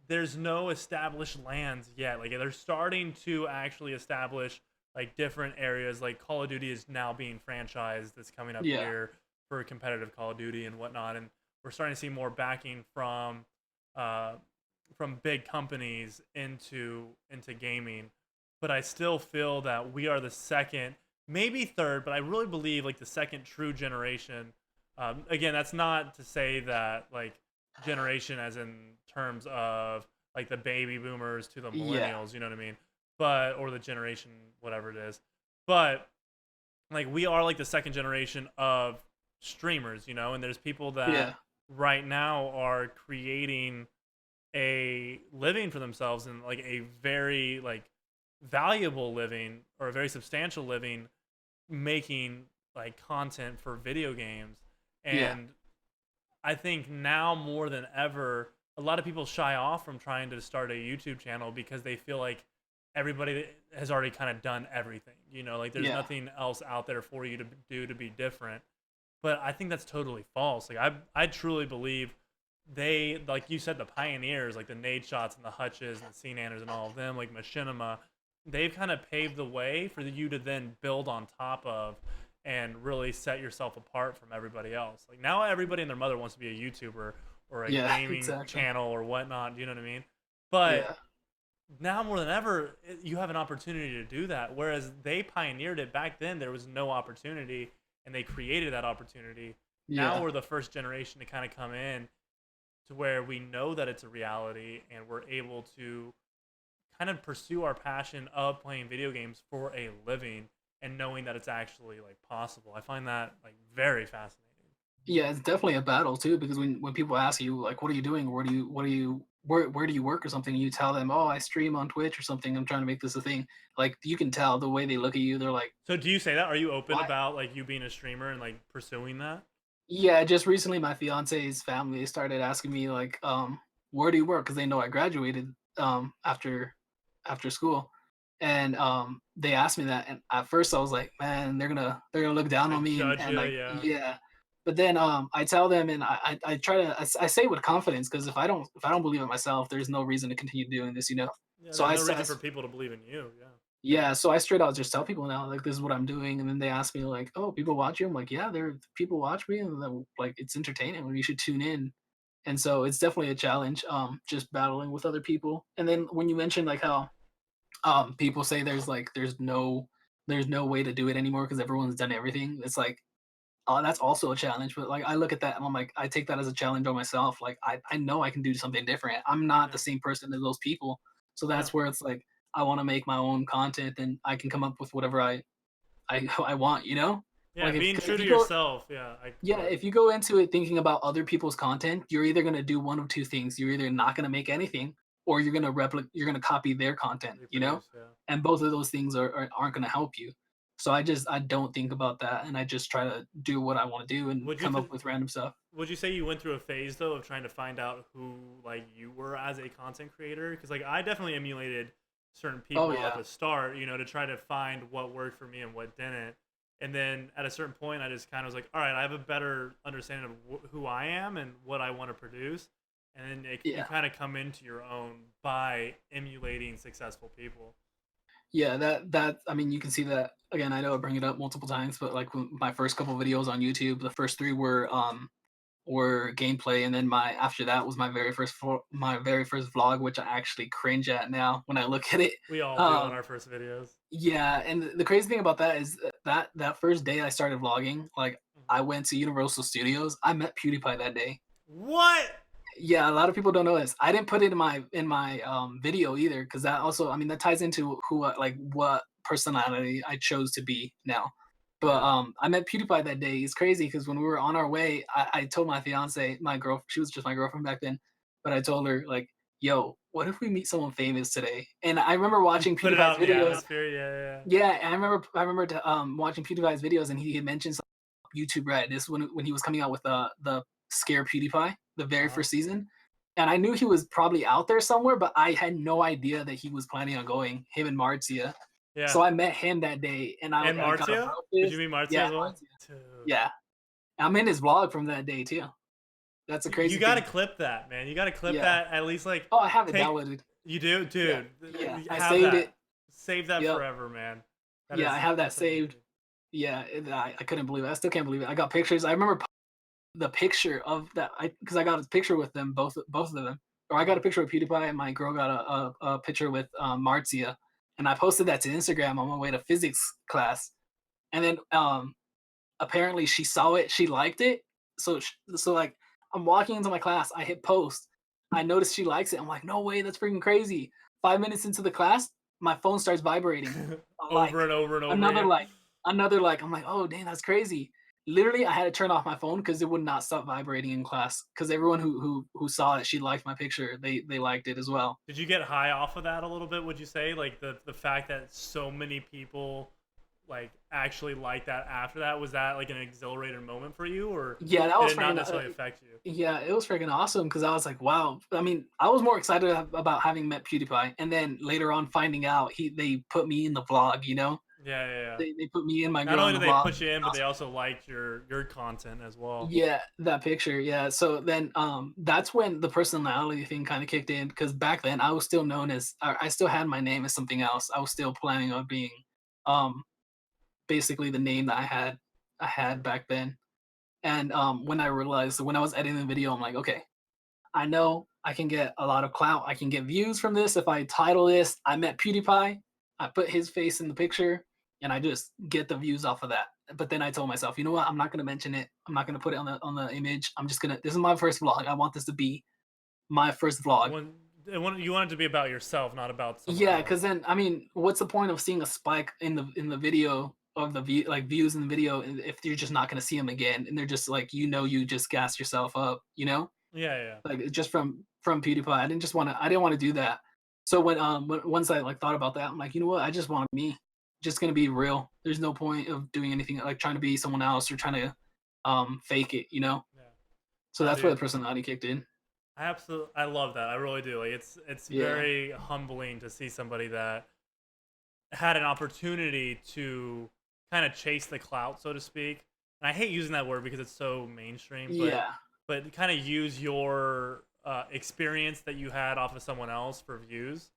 there's no established lands yet. Like they're starting to actually establish like different areas. Like Call of Duty is now being franchised. That's coming up Yeah. here for competitive Call of Duty and whatnot. And we're starting to see more backing uh, from big companies into gaming. But I still feel that we are the second, maybe third, but I really believe like the second true generation. Again, that's not to say that like generation as in terms of like the baby boomers to the Yeah. millennials, you know what I mean? But or the generation whatever it is. But like we are like the second generation of streamers, you know, and there's people that Yeah. right now are creating a living for themselves and like a very like valuable living or a very substantial living making like content for video games. Yeah. And I think now more than ever, a lot of people shy off from trying to start a YouTube channel because they feel like everybody has already kind of done everything. You know, like there's Yeah. nothing else out there for you to do to be different. But I think that's totally false. Like I truly believe they, like you said, the pioneers, like the nade shots and the hutches and the sea nanners and all of them, like machinima, they've kind of paved the way for you to then build on top of and really set yourself apart from everybody else. Like now everybody and their mother wants to be a YouTuber or a Yeah. gaming Exactly. channel or whatnot. Do you know what I mean? But Yeah. now more than ever, you have an opportunity to do that. Whereas they pioneered it back then, there was no opportunity, and they created that opportunity. Now Yeah. we're the first generation to kind of come in to where we know that it's a reality, and we're able to kind of pursue our passion of playing video games for a living, and knowing that it's actually like possible. I find that like very fascinating. Yeah, it's definitely a battle too because when people ask you like, "What are you doing? Where do you work or something?" And you tell them, "Oh, I stream on Twitch or something. I'm trying to make this a thing." Like you can tell the way they look at you. They're like, So do you say that? Are you open "Why?" about like you being a streamer and like pursuing that? Yeah, just recently, my fiance's family started asking me like, "Where do you work?" Because they know I graduated after school, and they asked me that, and at first I was like, "Man, they're gonna look down on Like me," and, judge and you, like, yeah. yeah. But then I tell them, and I try to I say it with confidence because if I don't believe it myself, there's no reason to continue doing this. Yeah, So there's no reason for people to believe in you. Yeah. yeah, so I straight out just tell people now, like, this is what I'm doing, and then they ask me like, "Oh, people watch you?" I'm like, "Yeah, there people watch me, and then, like, it's entertaining, and you should tune in." And so it's definitely a challenge, just battling with other people. And then when you mentioned like how people say there's no way to do it anymore because everyone's done everything. It's like that's also a challenge, but, like, I look at that and I'm like, I take that as a challenge on myself, like, I know I can do something different. I'm not the Yeah. same person as those people, so Yeah. that's where it's like, I wanna make my own content and I can come up with whatever I want, you know? Yeah, Like, being 'cause true if to you go yourself. Yeah, I yeah, totally if you go into it thinking about other people's content, you're either gonna do one of 2 things. You're either not gonna make anything, or you're gonna copy their content, you know? reproduce. Yeah. And both of those things aren't gonna help you. So I don't think about that, and I just try to do what I wanna do and Would you come up th- with random stuff. would you say you went through a phase though of trying to find out who like you were as a content creator? Because like I definitely emulated certain Oh, people at yeah. the start, to try to find what worked for me and what didn't. And then at a certain point, I just kind of was like, all right, I have a better understanding of who I am and what I want to produce. And then you Yeah. kind of come into your own by emulating successful people. Yeah, that I mean, you can see that again, I know I bring it up multiple times, but, like, my first couple videos on YouTube, the first 3 were gameplay, and then my after that was my very first vlog, which I actually cringe at now when I look at it. We all do on Um, our first videos. yeah, and the crazy thing about that is that first day I started vlogging, like, I Mhm. went to Universal Studios. I met PewDiePie that day. What? Yeah, a lot of people don't know this. I didn't put it in my video either, because that also, I mean, that ties into like what personality I chose to be now. But Yeah. I met PewDiePie that day. It's crazy because when we were on our way, I told my fiance, my girl, she was just my girlfriend back then, but I told her like, "Yo, what if we meet someone famous today?" And I remember You watching put it PewDiePie's out in the videos. atmosphere. Yeah, yeah. Yeah, and I remember watching PewDiePie's videos, and he had mentioned YouTube Red. This when he was coming out with the Scare PewDiePie, the very Uh-huh. first season. And I knew he was probably out there somewhere, but I had no idea that he was planning on going, him and Marzia. Yeah. So I met him that day and And I got a Marzia? bro Did you fist. meet Marzia Yeah, as well? Marzia. Dude. Yeah. I'm in his vlog from that day too. That's a You crazy gotta thing. clip that, man. You gotta clip Yeah. that at least like Oh, I have it take downloaded. you do, Yeah. dude. Yeah. I Have saved it. that. Save that Yep. forever, man. That Yeah, I is have that that's saved. amazing. Yeah, I couldn't believe it. I still can't believe it. I got pictures. I remember the picture of that because I got a picture with them both of them. Or I got a Uh-huh. picture with PewDiePie and my girl got a picture with Marzia, and I posted that to Instagram on my way to physics class. And then apparently she saw it, she liked it. So like I'm walking into my class, I hit post, I noticed she likes it. I'm like, no way, that's freaking crazy. 5 minutes into the class, my phone starts vibrating. A like, Over and over and over another again. like, another like. I'm like, oh dang, that's crazy. Literally, I had to turn off my phone because it would not stop vibrating in class. Because everyone who saw it, she liked my picture. They liked it as well. Did you get high off of that a little bit, would you say? Like the fact that so many people like actually like that after that, was that like an exhilarated moment for you or Yeah, that did was it not freaking. necessarily affect you? Yeah, it was freaking awesome because I was like, wow. I mean, I was more excited about having met PewDiePie, and then later on finding out they put me in the vlog. You know, Yeah, yeah, yeah. they put me and my Not girl only in did the they vlog. put you in, but they Awesome. also liked your content as well. Yeah, that picture. Yeah. So then, that's when the personality thing kind of kicked in because back then I was still known as, I still had my name as something else. I was still planning on being, um, basically the name that I had back then. And when I realized when I was editing the video, I'm like, okay, I know I can get a lot of clout. I can get views from this if I title this "I met PewDiePie." I put his face in the picture, and I just get the views off of that. But then I told myself, you know what? I'm not gonna mention it. I'm not gonna put it on the image. I'm just gonna. This is my first vlog. I want this to be my first vlog. You want it to be about yourself, not about someone Yeah, else. because then I mean, what's the point of seeing a spike in the video of the views in the video if you're just not gonna see them again and they're just like you just gas yourself up, you know? Yeah, yeah. Like, just from PewDiePie. I didn't wanna do that. So once I, like, thought about that, I'm like, "You know what? I just want me. Just gonna be real. There's no point of doing anything like trying to be someone else or trying to, fake it," you know? Yeah. So No, that's where the dude. personality kicked in. I love that. I really do. Like it's Yeah. very humbling to see somebody that had an opportunity to kind of chase the clout, so to speak. And I hate using that word because it's so mainstream, Yeah. but kind of use your experience that you had off of someone else for views,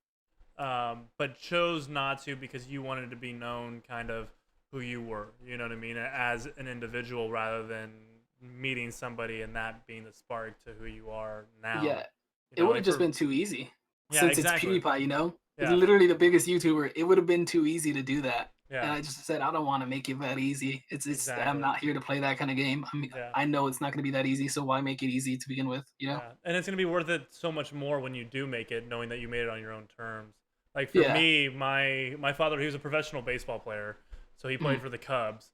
but chose not to because you wanted to be known kind of who you were. You know what I mean? As an individual rather than meeting somebody and that being the spark to who you are now. Yeah. You It know, would've like just for been too easy yeah, since it's exactly. PewDiePie, you know? It's Yeah, literally the biggest YouTuber. It would've been too easy to do that. And Yeah, I just said, "I don't wanna make it that easy. It's I'm exactly. not here to play that kinda game. I mean, Yeah. I know it's not gonna be that easy, so why make it easy to begin with?" You know? Yeah, and it's gonna be worth it so much more when you do make it, knowing that you made it on your own terms. Like for Yeah. me, my father, he was a professional baseball player, so he played Mhm, for the Cubs,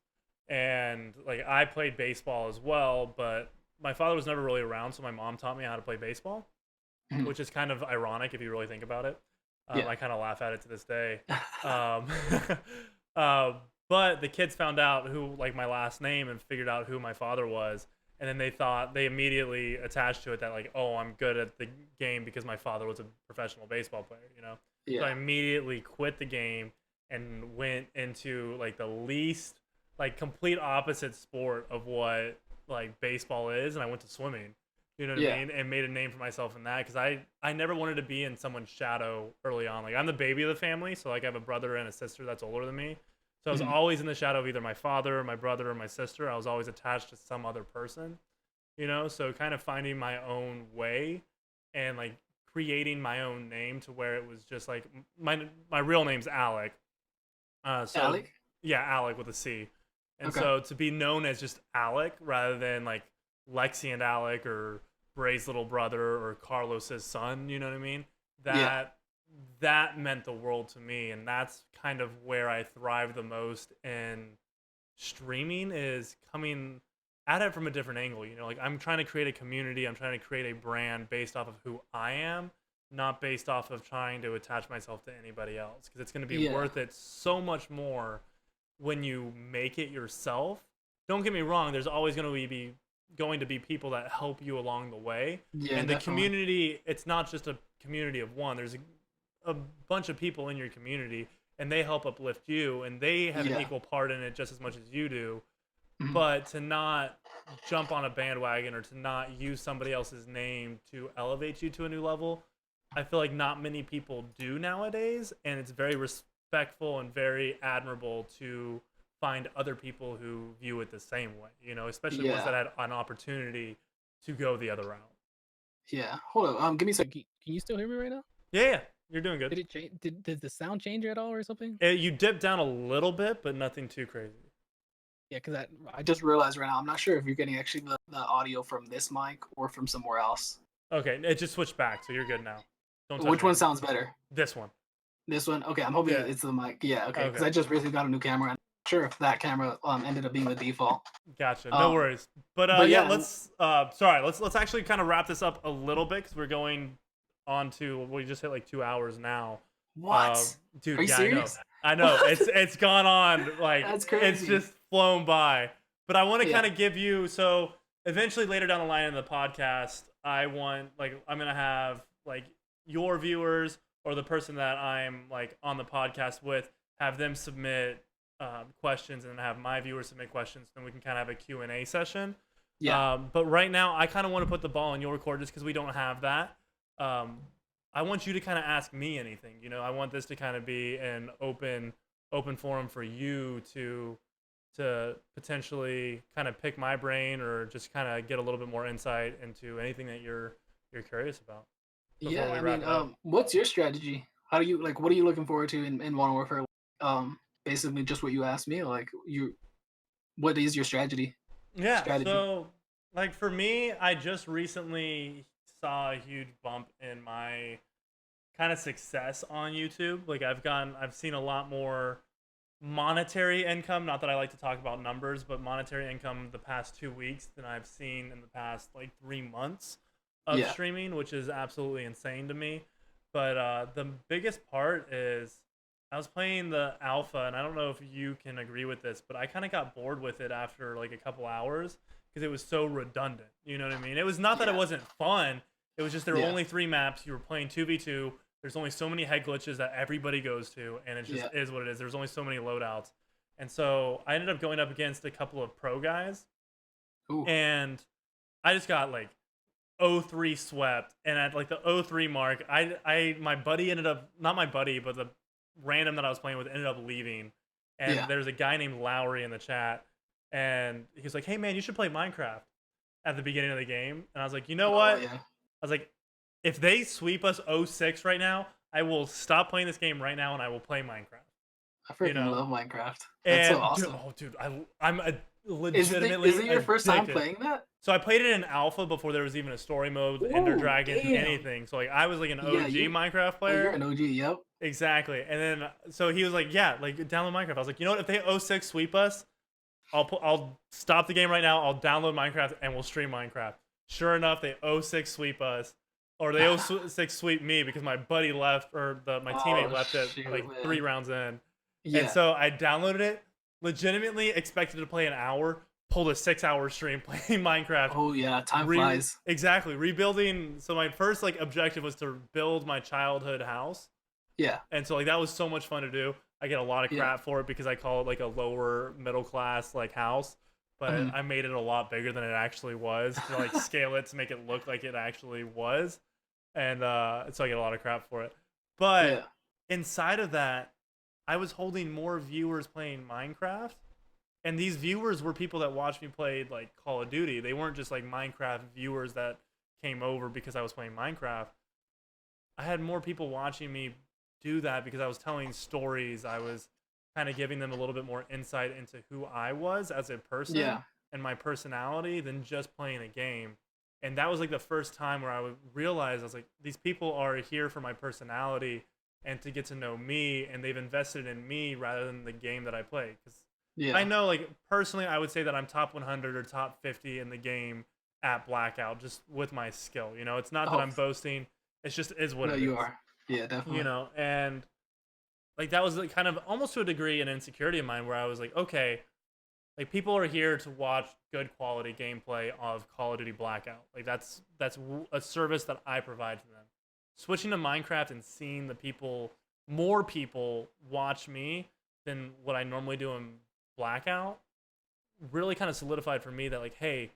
and like I played baseball as well, but my father was never really around, so my mom taught me how to play baseball, mhm. which is kind of ironic if you really think about it. Yeah. I kind of laugh at it to this day. Um, uh, but the kids found out who like my last name and figured out who my father was, and then they immediately attached to it that like, oh, I'm good at the game because my father was a professional baseball player, you know. So I Yeah. immediately quit the game and went into like the least like complete opposite sport of what like baseball is, and I went to swimming. You know what I Yeah. mean? And made a name for myself in that because I never wanted to be in someone's shadow early on. Like I'm the baby of the family, so like I have a brother and a sister that's older than me. So I was Mhm. always in the shadow of either my father, my brother, or my sister. I was always attached to some other person, you know. So kind of finding my own way and like creating my own name to where it was just like my real name's Alec. So Alec? yeah, Alec with a C. And Okay. so to be known as just Alec rather than like Lexi and Alec or Bray's little brother or Carlos's son, you know what I mean? Yeah. That meant the world to me, and that's kind of where I thrive the most in streaming is coming at it from a different angle. You know, like I'm trying to create a community, I'm trying to create a brand based off of who I am, not based off of trying to attach myself to anybody else. Because it's going to be Yeah. worth it so much more when you make it yourself. Don't get me wrong, there's always going to be people that help you along the way. Yeah, And the definitely. community, it's not just a community of one. There's a bunch of people in your community and they help uplift you and they have an Yeah. equal part in it just as much as you do. Mhm. But to not jump on a bandwagon or to not use somebody else's name to elevate you to a new level, I feel like not many people do nowadays, and it's very respectful and very admirable to find other people who view it the same way, you know, especially ones Yeah. that had an opportunity to go the other route. Yeah. Hold on, give me a sec. Can you still hear me right now? Yeah, yeah, you're doing good. Did it change? Did the sound change at all or something? You dip down a little bit, but nothing too crazy. Yeah, because I just realized right now, I'm not sure if you're getting actually the audio from this mic or from somewhere else. Okay, it just switched back, so you're good now. Don't touch Which one anything. sounds better? This one. This one? Okay, I'm hoping Yeah. it's the mic. Yeah, okay, because Okay. I just recently got a new camera. I'm not sure if that camera ended up being the default. Gotcha. No Um, worries. But but yeah, yeah, let's actually kind of wrap this up a little bit because we're going on to we just hit like 2 hours now. Uh, what? Are dude, you yeah, I know. serious? I know. What? It's gone on like That's it's crazy. just flown by. But I want to kind Yeah, of give you so eventually later down the line in the podcast, I'm gonna have like your viewers or the person that I'm like on the podcast with have them submit questions and have my viewers submit questions. Then we can kind of have a Q&A session. yeah, But right now, I kind of want to put the ball in your court just because we don't have that. Um, I want you to kind of ask me anything. You know, I want this to kind of be an open forum for you to potentially kind of pick my brain or just kind of get a little bit more insight into anything that you're curious about before yeah. we I wrap mean, it up. what's your strategy? How do you like? What are you looking forward to in Modern Warfare? Basically, just what you asked me. Like, what is your strategy? Yeah, Strategy. so like for me, I just recently saw a huge bump in my kind of success on YouTube. Like I've seen a lot more monetary income, not that I like to talk about numbers, but monetary income the past 2 weeks than I've seen in the past like 3 months of Yeah, streaming, which is absolutely insane to me. But the biggest part is I was playing the alpha, and I don't know if you can agree with this, but I kind of got bored with it after like a couple hours because it was so redundant. You know what I mean? It was not that it yeah, wasn't fun. It was just there were yeah, only 3 maps. You were playing 2v2. There's only so many head glitches that everybody goes to, and it just yeah. is what it is. There's only so many loadouts. And so I ended up going up against a couple of pro guys, Ooh, and I just got like 0-3 swept. And at like the 0-3 mark, my buddy ended up, not my buddy, but the random that I was playing with ended up leaving. And yeah. there's a guy named Lowry in the chat, and he was like, "Hey man, you should play Minecraft." At the beginning of the game, and I was like, "You know Oh what?" yeah. I was like, "If they sweep us 0-6 right now, I will stop playing this game right now and I will play Minecraft." I freaking know? love Minecraft. That's so And awesome. I'm Is legitimately it your first time addicted. playing that? So I played it in alpha before there was even a story mode, Ender Ooh, Dragon, damn. anything. So like I was like an Yeah, OG Minecraft you're player. an OG. Yep. Exactly. And then so he was like, yeah, like download Minecraft. I was like, you know what? If they 06 sweep us, I'll stop the game right now. I'll download Minecraft and we'll stream Minecraft. Sure enough, they 06 sweep us, or they 06 sweep me because my buddy left, or my teammate Oh left it shoot, like man. 3 rounds in. And Yeah. so I downloaded it, legitimately expected to play an hour, pulled a 6-hour stream playing Minecraft. Oh yeah, time flies. Exactly, rebuilding. So my first like objective was to build my childhood house, Yeah. and so like that was so much fun to do. I get a lot of Yeah. crap for it because I call it like a lower middle class like house, but Mhm. I made it a lot bigger than it actually was to like scale it to make it look like it actually was, and so I get a lot of crap for it. But Yeah. inside of that, I was holding more viewers playing Minecraft, and these viewers were people that watched me play like Call of Duty. They weren't just like Minecraft viewers that came over because I was playing Minecraft. I had more people watching me do that because I was telling stories. I was kind of giving them a little bit more insight into who I was as a person Yeah. and my personality than just playing a game. And that was like the first time where I would realize I was like, these people are here for my personality and to get to know me, and they've invested in me rather than the game that I play. Because Yeah. I know, like, personally, I would say that I'm top 100 or top 50 in the game at Blackout, just with my skill. You know, it's not that Oh, I'm boasting. It's just is what no, it you is. are. Yeah, definitely. You know, and like that was like kind of almost to a degree an insecurity of mine where I was like, okay, like people are here to watch good quality gameplay of Call of Duty Blackout. Like that's a service that I provide to them. Switching to Minecraft and seeing more people watch me than what I normally do in Blackout, really kind of solidified for me that like, hey,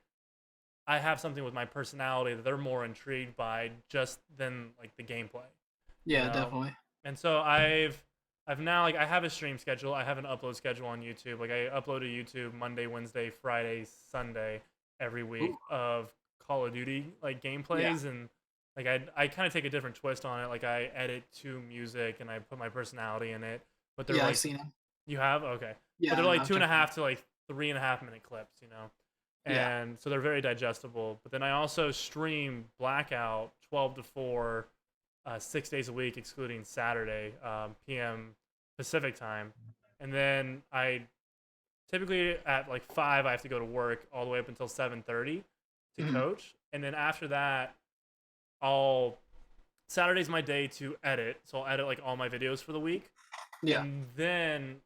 I have something with my personality that they're more intrigued by just than like the gameplay. Yeah, know? definitely. And so I've now like I have a stream schedule. I have an upload schedule on YouTube. Like I upload to YouTube Monday, Wednesday, Friday, Sunday every week Ooh. of Call of Duty like gameplays, and like I kind of take a different twist on it. Like I edit to music and I put my personality in it. But they're Yeah, like, I've seen him. you have? Okay. Yeah, But they're like I've 2.5 to like 3.5 minute clips, you know? Yeah. And so they're very digestible. But then I also stream Blackout 12 to 4, 6 days a week, excluding Saturday, PM Pacific time. And then I typically at like 5, I have to go to work all the way up until 7:30 to Mhm. coach. And then after that, Saturday's my day to edit. So I'll edit like all my videos for the week. Yeah. And then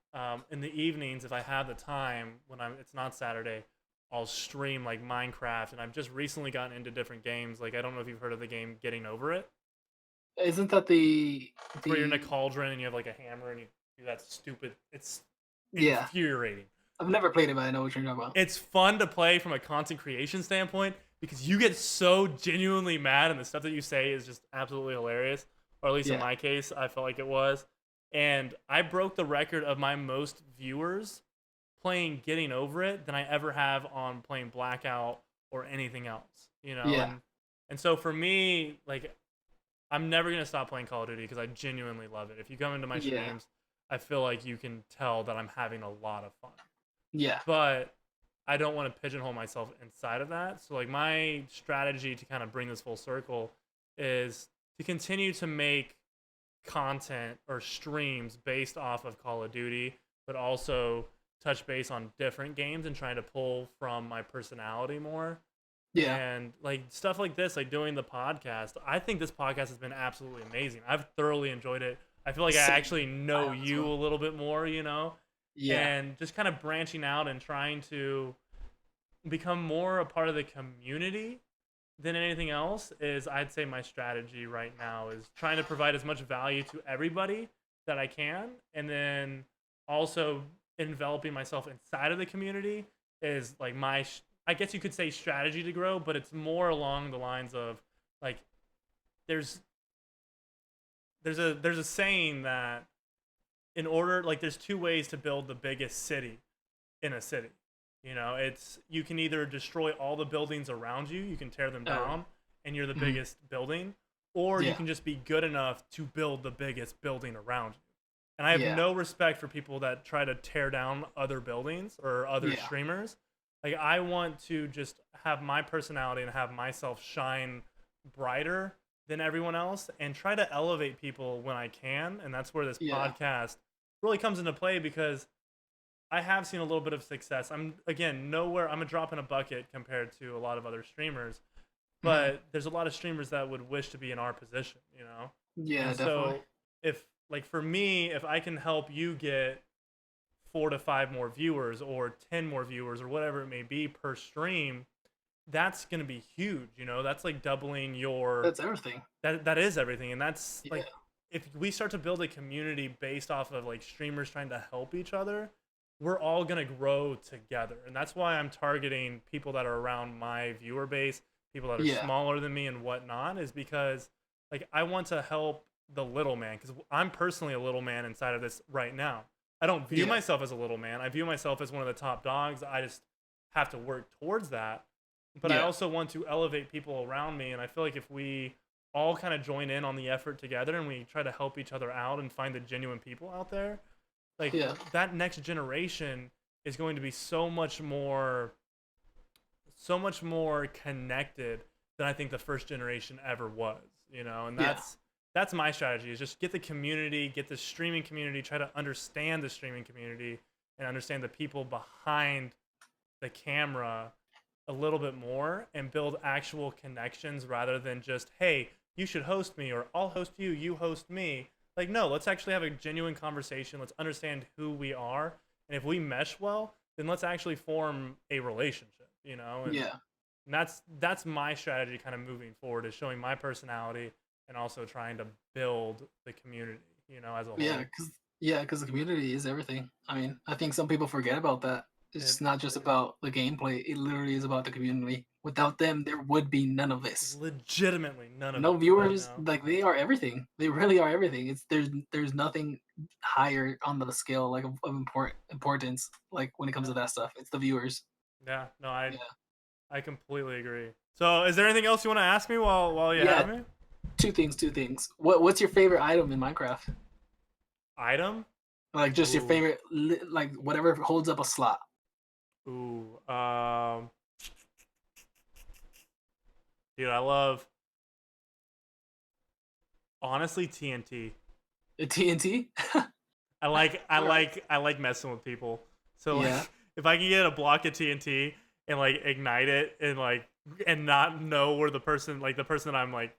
in the evenings, if I have the time, it's not Saturday, I'll stream like Minecraft. And I've just recently gotten into different games. Like I don't know if you've heard of the game Getting Over It, Isn't that where you're in a cauldron and you have like a hammer and you do that stupid. It's Yeah. infuriating. I've never played it, but I know what you're talking about. It's fun to play from a content creation standpoint because you get so genuinely mad, and the stuff that you say is just absolutely hilarious. Or at least in my case, I felt like it was. And I broke the record of my most viewers playing Getting Over It than I ever have on playing Blackout or anything else. You know? Yeah. And so for me, like, I'm never gonna stop playing Call of Duty because I genuinely love it. If you come into my Yeah. streams, I feel like you can tell that I'm having a lot of fun. Yeah. But I don't want to pigeonhole myself inside of that. So like my strategy to kind of bring this full circle is to continue to make content or streams based off of Call of Duty, but also touch base on different games and trying to pull from my personality more. Yeah. And like stuff like this, like doing the podcast, I think this podcast has been absolutely amazing. I've thoroughly enjoyed it. I feel like I Same. actually know I have as you well. a little bit more, you know? Yeah. And just kind of branching out and trying to become more a part of the community than anything else is, I'd say, my strategy right now is trying to provide as much value to everybody that I can, and then also enveloping myself inside of the community is like I guess you could say strategy to grow, but it's more along the lines of like there's a saying that in order, like, there's 2 ways to build the biggest city in a city. You know, it's you can either destroy all the buildings around you, you can tear them down, and you're the Mhm. biggest building, or you Yeah. can just be good enough to build the biggest building around you. And I have Yeah. no respect for people that try to tear down other buildings or other Yeah. streamers. Like, I want to just have my personality and have myself shine brighter than everyone else and try to elevate people when I can. And that's where this Yeah. podcast really comes into play, because I have seen a little bit of success. I'm, again, nowhere, I'm a drop in a bucket compared to a lot of other streamers, but there's a lot of streamers that would wish to be in our position, you know? Yeah, And definitely. so if, like, for me, if I can help you get 4 to 5 more viewers or 10 more viewers or whatever it may be per stream, that's going to be huge, you know? That's like doubling your, That's everything. that is everything. And that's Yeah. like, if we start to build a community based off of like streamers trying to help each other, we're all going to grow together. And that's why I'm targeting people that are around my viewer base, people that are Yeah. smaller than me and whatnot, is because like I want to help the little man, because I'm personally a little man inside of this right now. I don't view Yeah. myself as a little man. I view myself as one of the top dogs. I just have to work towards that. But I Yeah. also want to elevate people around me. And I feel like if we all kind of join in on the effort together and we try to help each other out and find the genuine people out there, like Yeah. that next generation is going to be so much more connected than I think the first generation ever was, you know? And Yeah. that's my strategy, is just get the community, get the streaming community, try to understand the streaming community and understand the people behind the camera a little bit more and build actual connections rather than just, hey, you should host me, or I'll host you, you host me. Like, no, let's actually have a genuine conversation. Let's understand who we are. And if we mesh well, then let's actually form a relationship, you know? And, Yeah. and that's my strategy kind of moving forward, is showing my personality and also trying to build the community, you know, as a whole. Because the community is everything. I mean, I think some people forget about that. It's not just about the gameplay. It literally is about the community. Without them, there would be none of this. Legitimately none of No it, viewers, you know? like they are everything. They really are everything. It's there's nothing higher on the scale like of importance like when it comes to that stuff. It's the viewers. Yeah, no, Yeah. I completely agree. So, is there anything else you want to ask me while you Yeah. have me? Two things. What's your favorite item in Minecraft? Item? Like just your Ooh. favorite, like whatever holds up a slot. Ooh, dude, I love, honestly, TNT. A TNT. I like messing with people. So like, Yeah. if I can get a block of TNT and like ignite it and like and not know where the person that I'm like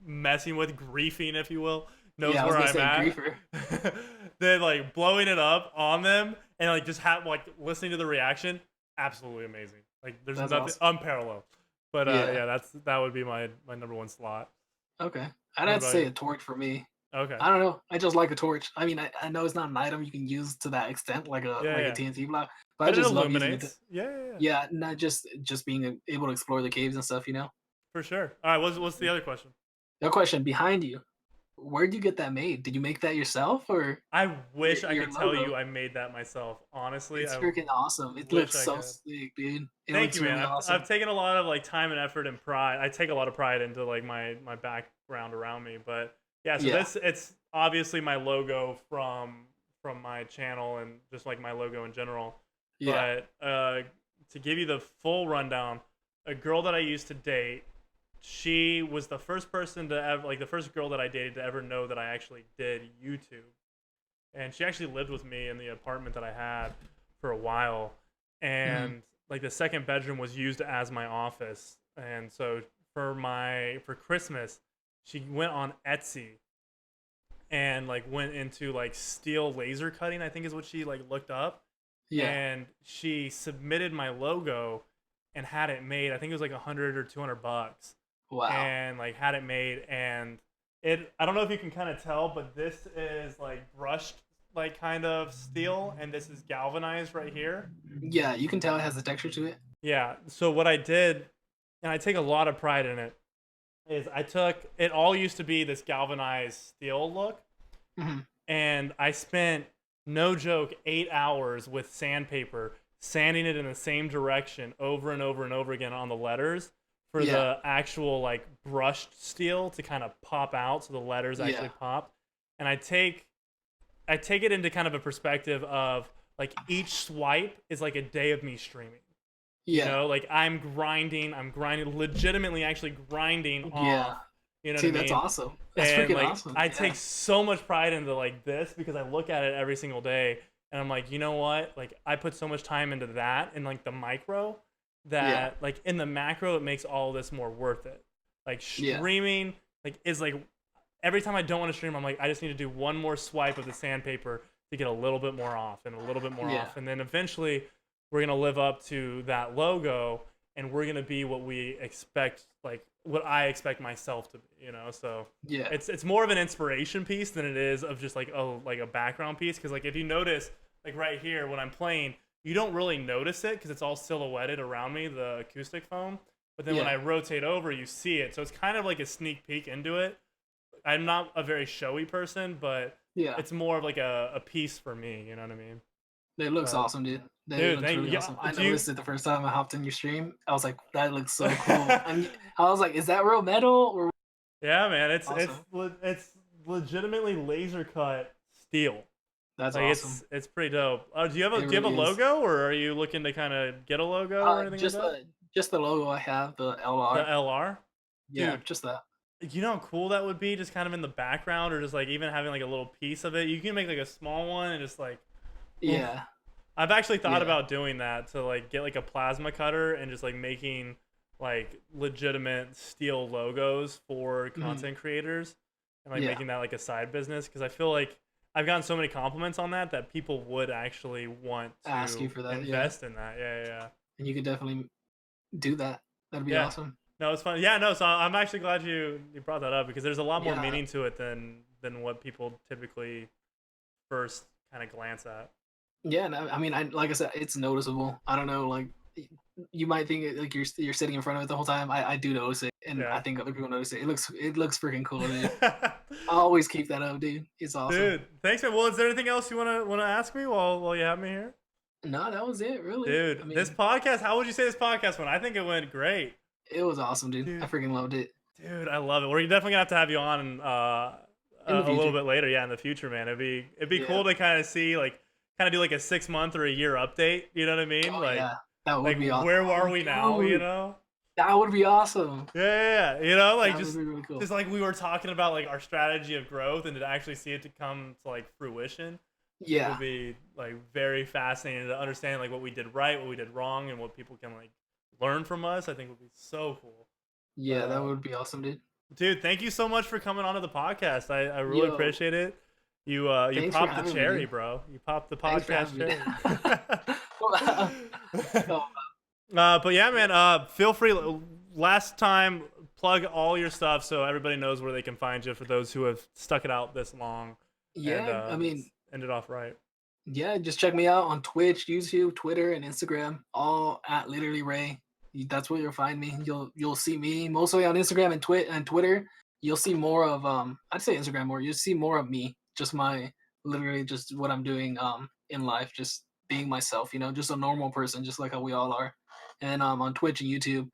messing with, griefing if you will, knows Yeah, I was where gonna I'm say at, griefer. then like blowing it up on them and like just have like listening to the reaction, absolutely amazing. Like there's That's nothing awesome. unparalleled. But Yeah. yeah, that would be my number one slot. Okay. I'd What have to about say you? a torch for me. Okay. I don't know. I just like a torch. I mean, I know it's not an item you can use to that extent, like a Yeah. TNT block, but I But it just love using it. illuminates. Yeah. Yeah, not just being able to explore the caves and stuff. You know. For sure. All right, what's the other question? No question. Behind you, where'd you get that made? Did you make that yourself or I wish I your could tell logo? you I made that myself. Honestly, It's I freaking awesome. It wish looks I so could. sick, dude. It Thank looks you, man. really I've awesome. taken a lot of like time and effort and pride. I take a lot of pride into like my background around me. But yeah, so Yeah. it's obviously my logo from my channel and just like my logo in general. Yeah. But to give you the full rundown, a girl that I used to date, she was the first person to ever, like the first girl that I dated to ever know that I actually did YouTube. And she actually lived with me in the apartment that I had for a while. And like the second bedroom was used as my office. And so for Christmas, she went on Etsy and like went into like steel laser cutting, I think is what she like looked up. Yeah. And she submitted my logo and had it made. I think it was like $100 or $200, Wow. and like had it made. And I don't know if you can kind of tell, but this is like brushed like kind of steel, and this is galvanized right here. Yeah, you can tell it has a texture to it. Yeah. So what I did, and I take a lot of pride in it, is it all used to be this galvanized steel look, Mhm. and I spent, no joke, 8 hours with sandpaper sanding it in the same direction over and over and over again on the letters for Yeah. the actual like brushed steel to kind of pop out so the letters actually Yeah. pop. And I take I take it into kind of a perspective of like each swipe is like a day of me streaming. Yeah. You know, like I'm grinding, legitimately actually grinding off. You know what I mean? That's awesome. That's And freaking like awesome. I take so much pride into like this because I look at it every single day and I'm like, you know what? Like I put so much time into that and like the micro that like in the macro it makes all this more worth it. Like streaming like is like every time I don't want to stream, I'm like I just need to do one more swipe of the sandpaper to get a little bit more off and a little bit more off, and then eventually we're gonna live up to that logo and we're gonna be what we expect, like what I expect myself to be, you know. So it's more of an inspiration piece than it is of just like a background piece, because like if you notice like right here when I'm playing, you don't really notice it because it's all silhouetted around me, the acoustic foam, but then when I rotate over you see it, so it's kind of like a sneak peek into it. I'm not a very showy person, but it's more of like a piece for me, you know what I mean? It looks awesome, dude. It looks really awesome. I noticed it the first time I hopped in your stream. I was like, that looks so cool. And I was like, is that real metal? Or yeah, man, it's legitimately laser cut steel. That's like, awesome. It's pretty dope. Do you have a logo, or are you looking to kind of get a logo or anything like that? Just the logo I have, the LR. The LR? Yeah, dude, just that. You know how cool that would be, just kind of in the background, or just like even having like a little piece of it. You can make like a small one and just like I've actually thought about doing that, to like get like a plasma cutter and just like making like legitimate steel logos for content creators and like making that like a side business, because I feel like I've gotten so many compliments on that people would actually want to ask you for that, invest in that. Yeah. And you could definitely do that. That'd be awesome. No, it's fun. Yeah, no, so I'm actually glad you brought that up, because there's a lot more meaning to it than what people typically first kind of glance at. Yeah, no, I mean, like I said, it's noticeable. I don't know, like you might think like you're sitting in front of it the whole time. I do notice it, and I think other people notice it. It looks freaking cool, dude. I always keep that up, dude. It's awesome. Dude, thanks, man. Well, is there anything else you wanna ask me while you have me here? No, that was it, really. Dude, I mean, this podcast, how would you say this podcast went? I think it went great. It was awesome, dude. I freaking loved it. Dude, I love it. We're definitely gonna have to have you on a little bit later. Yeah, in the future, man. It'd be cool to kind of see, like, kind of do like a 6 month or a year update. You know what I mean? That would be awesome. Where are we now? Dude, you know? That would be awesome. Yeah. You know, like just really cool. just like we were talking about, like our strategy of growth, and to actually see it to come to like fruition. Yeah. It would be like very fascinating to understand like what we did right, what we did wrong, and what people can like learn from us. I think would be so cool. Yeah, that would be awesome, dude. Dude, thank you so much for coming onto the podcast. I really appreciate it. You popped the cherry, bro. You popped the podcast cherry. But yeah, man. Feel free. Last time, plug all your stuff so everybody knows where they can find you. For those who have stuck it out this long. Yeah, and, I mean, ended off right. Yeah, just check me out on Twitch, YouTube, Twitter, and Instagram. All at LiterallyRay. That's where you'll find me. You'll see me mostly on Instagram and Twitter. You'll see more of I'd say Instagram more. You'll see more of me. Just literally just what I'm doing in life, just being myself, you know, just a normal person, just like how we all are. And on Twitch and YouTube,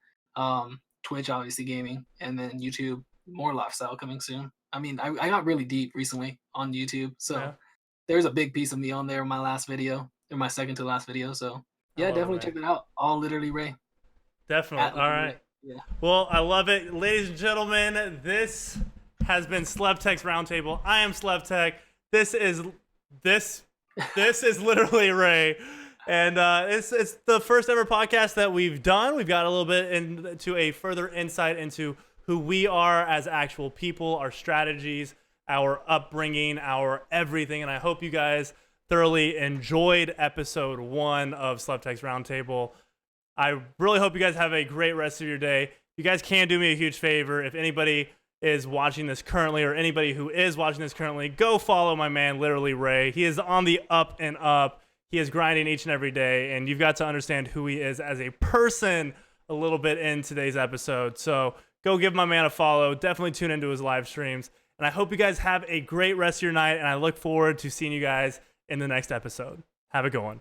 Twitch obviously gaming, and then YouTube more lifestyle coming soon. I mean, I got really deep recently on YouTube, so there's a big piece of me on there in my last video, or my second to last video. So yeah, definitely check that out. All LiterallyRay. Definitely. All right. Yeah. Well, I love it, ladies and gentlemen. This has been Slevtek's Roundtable. I am Slevtek. This is LiterallyRay, and it's the first ever podcast that we've done. We've got a little bit into a further insight into who we are as actual people, our strategies, our upbringing, our everything. And I hope you guys thoroughly enjoyed episode 1 of Slevtek's Roundtable. I really hope you guys have a great rest of your day. You guys can do me a huge favor. If anybody is watching this currently, or anybody who is watching this currently, go follow my man, LiterallyRay. He is on the up and up. He is grinding each and every day, and you've got to understand who he is as a person a little bit in today's episode. So go give my man a follow. Definitely tune into his live streams. And I hope you guys have a great rest of your night, and I look forward to seeing you guys in the next episode. Have a good one.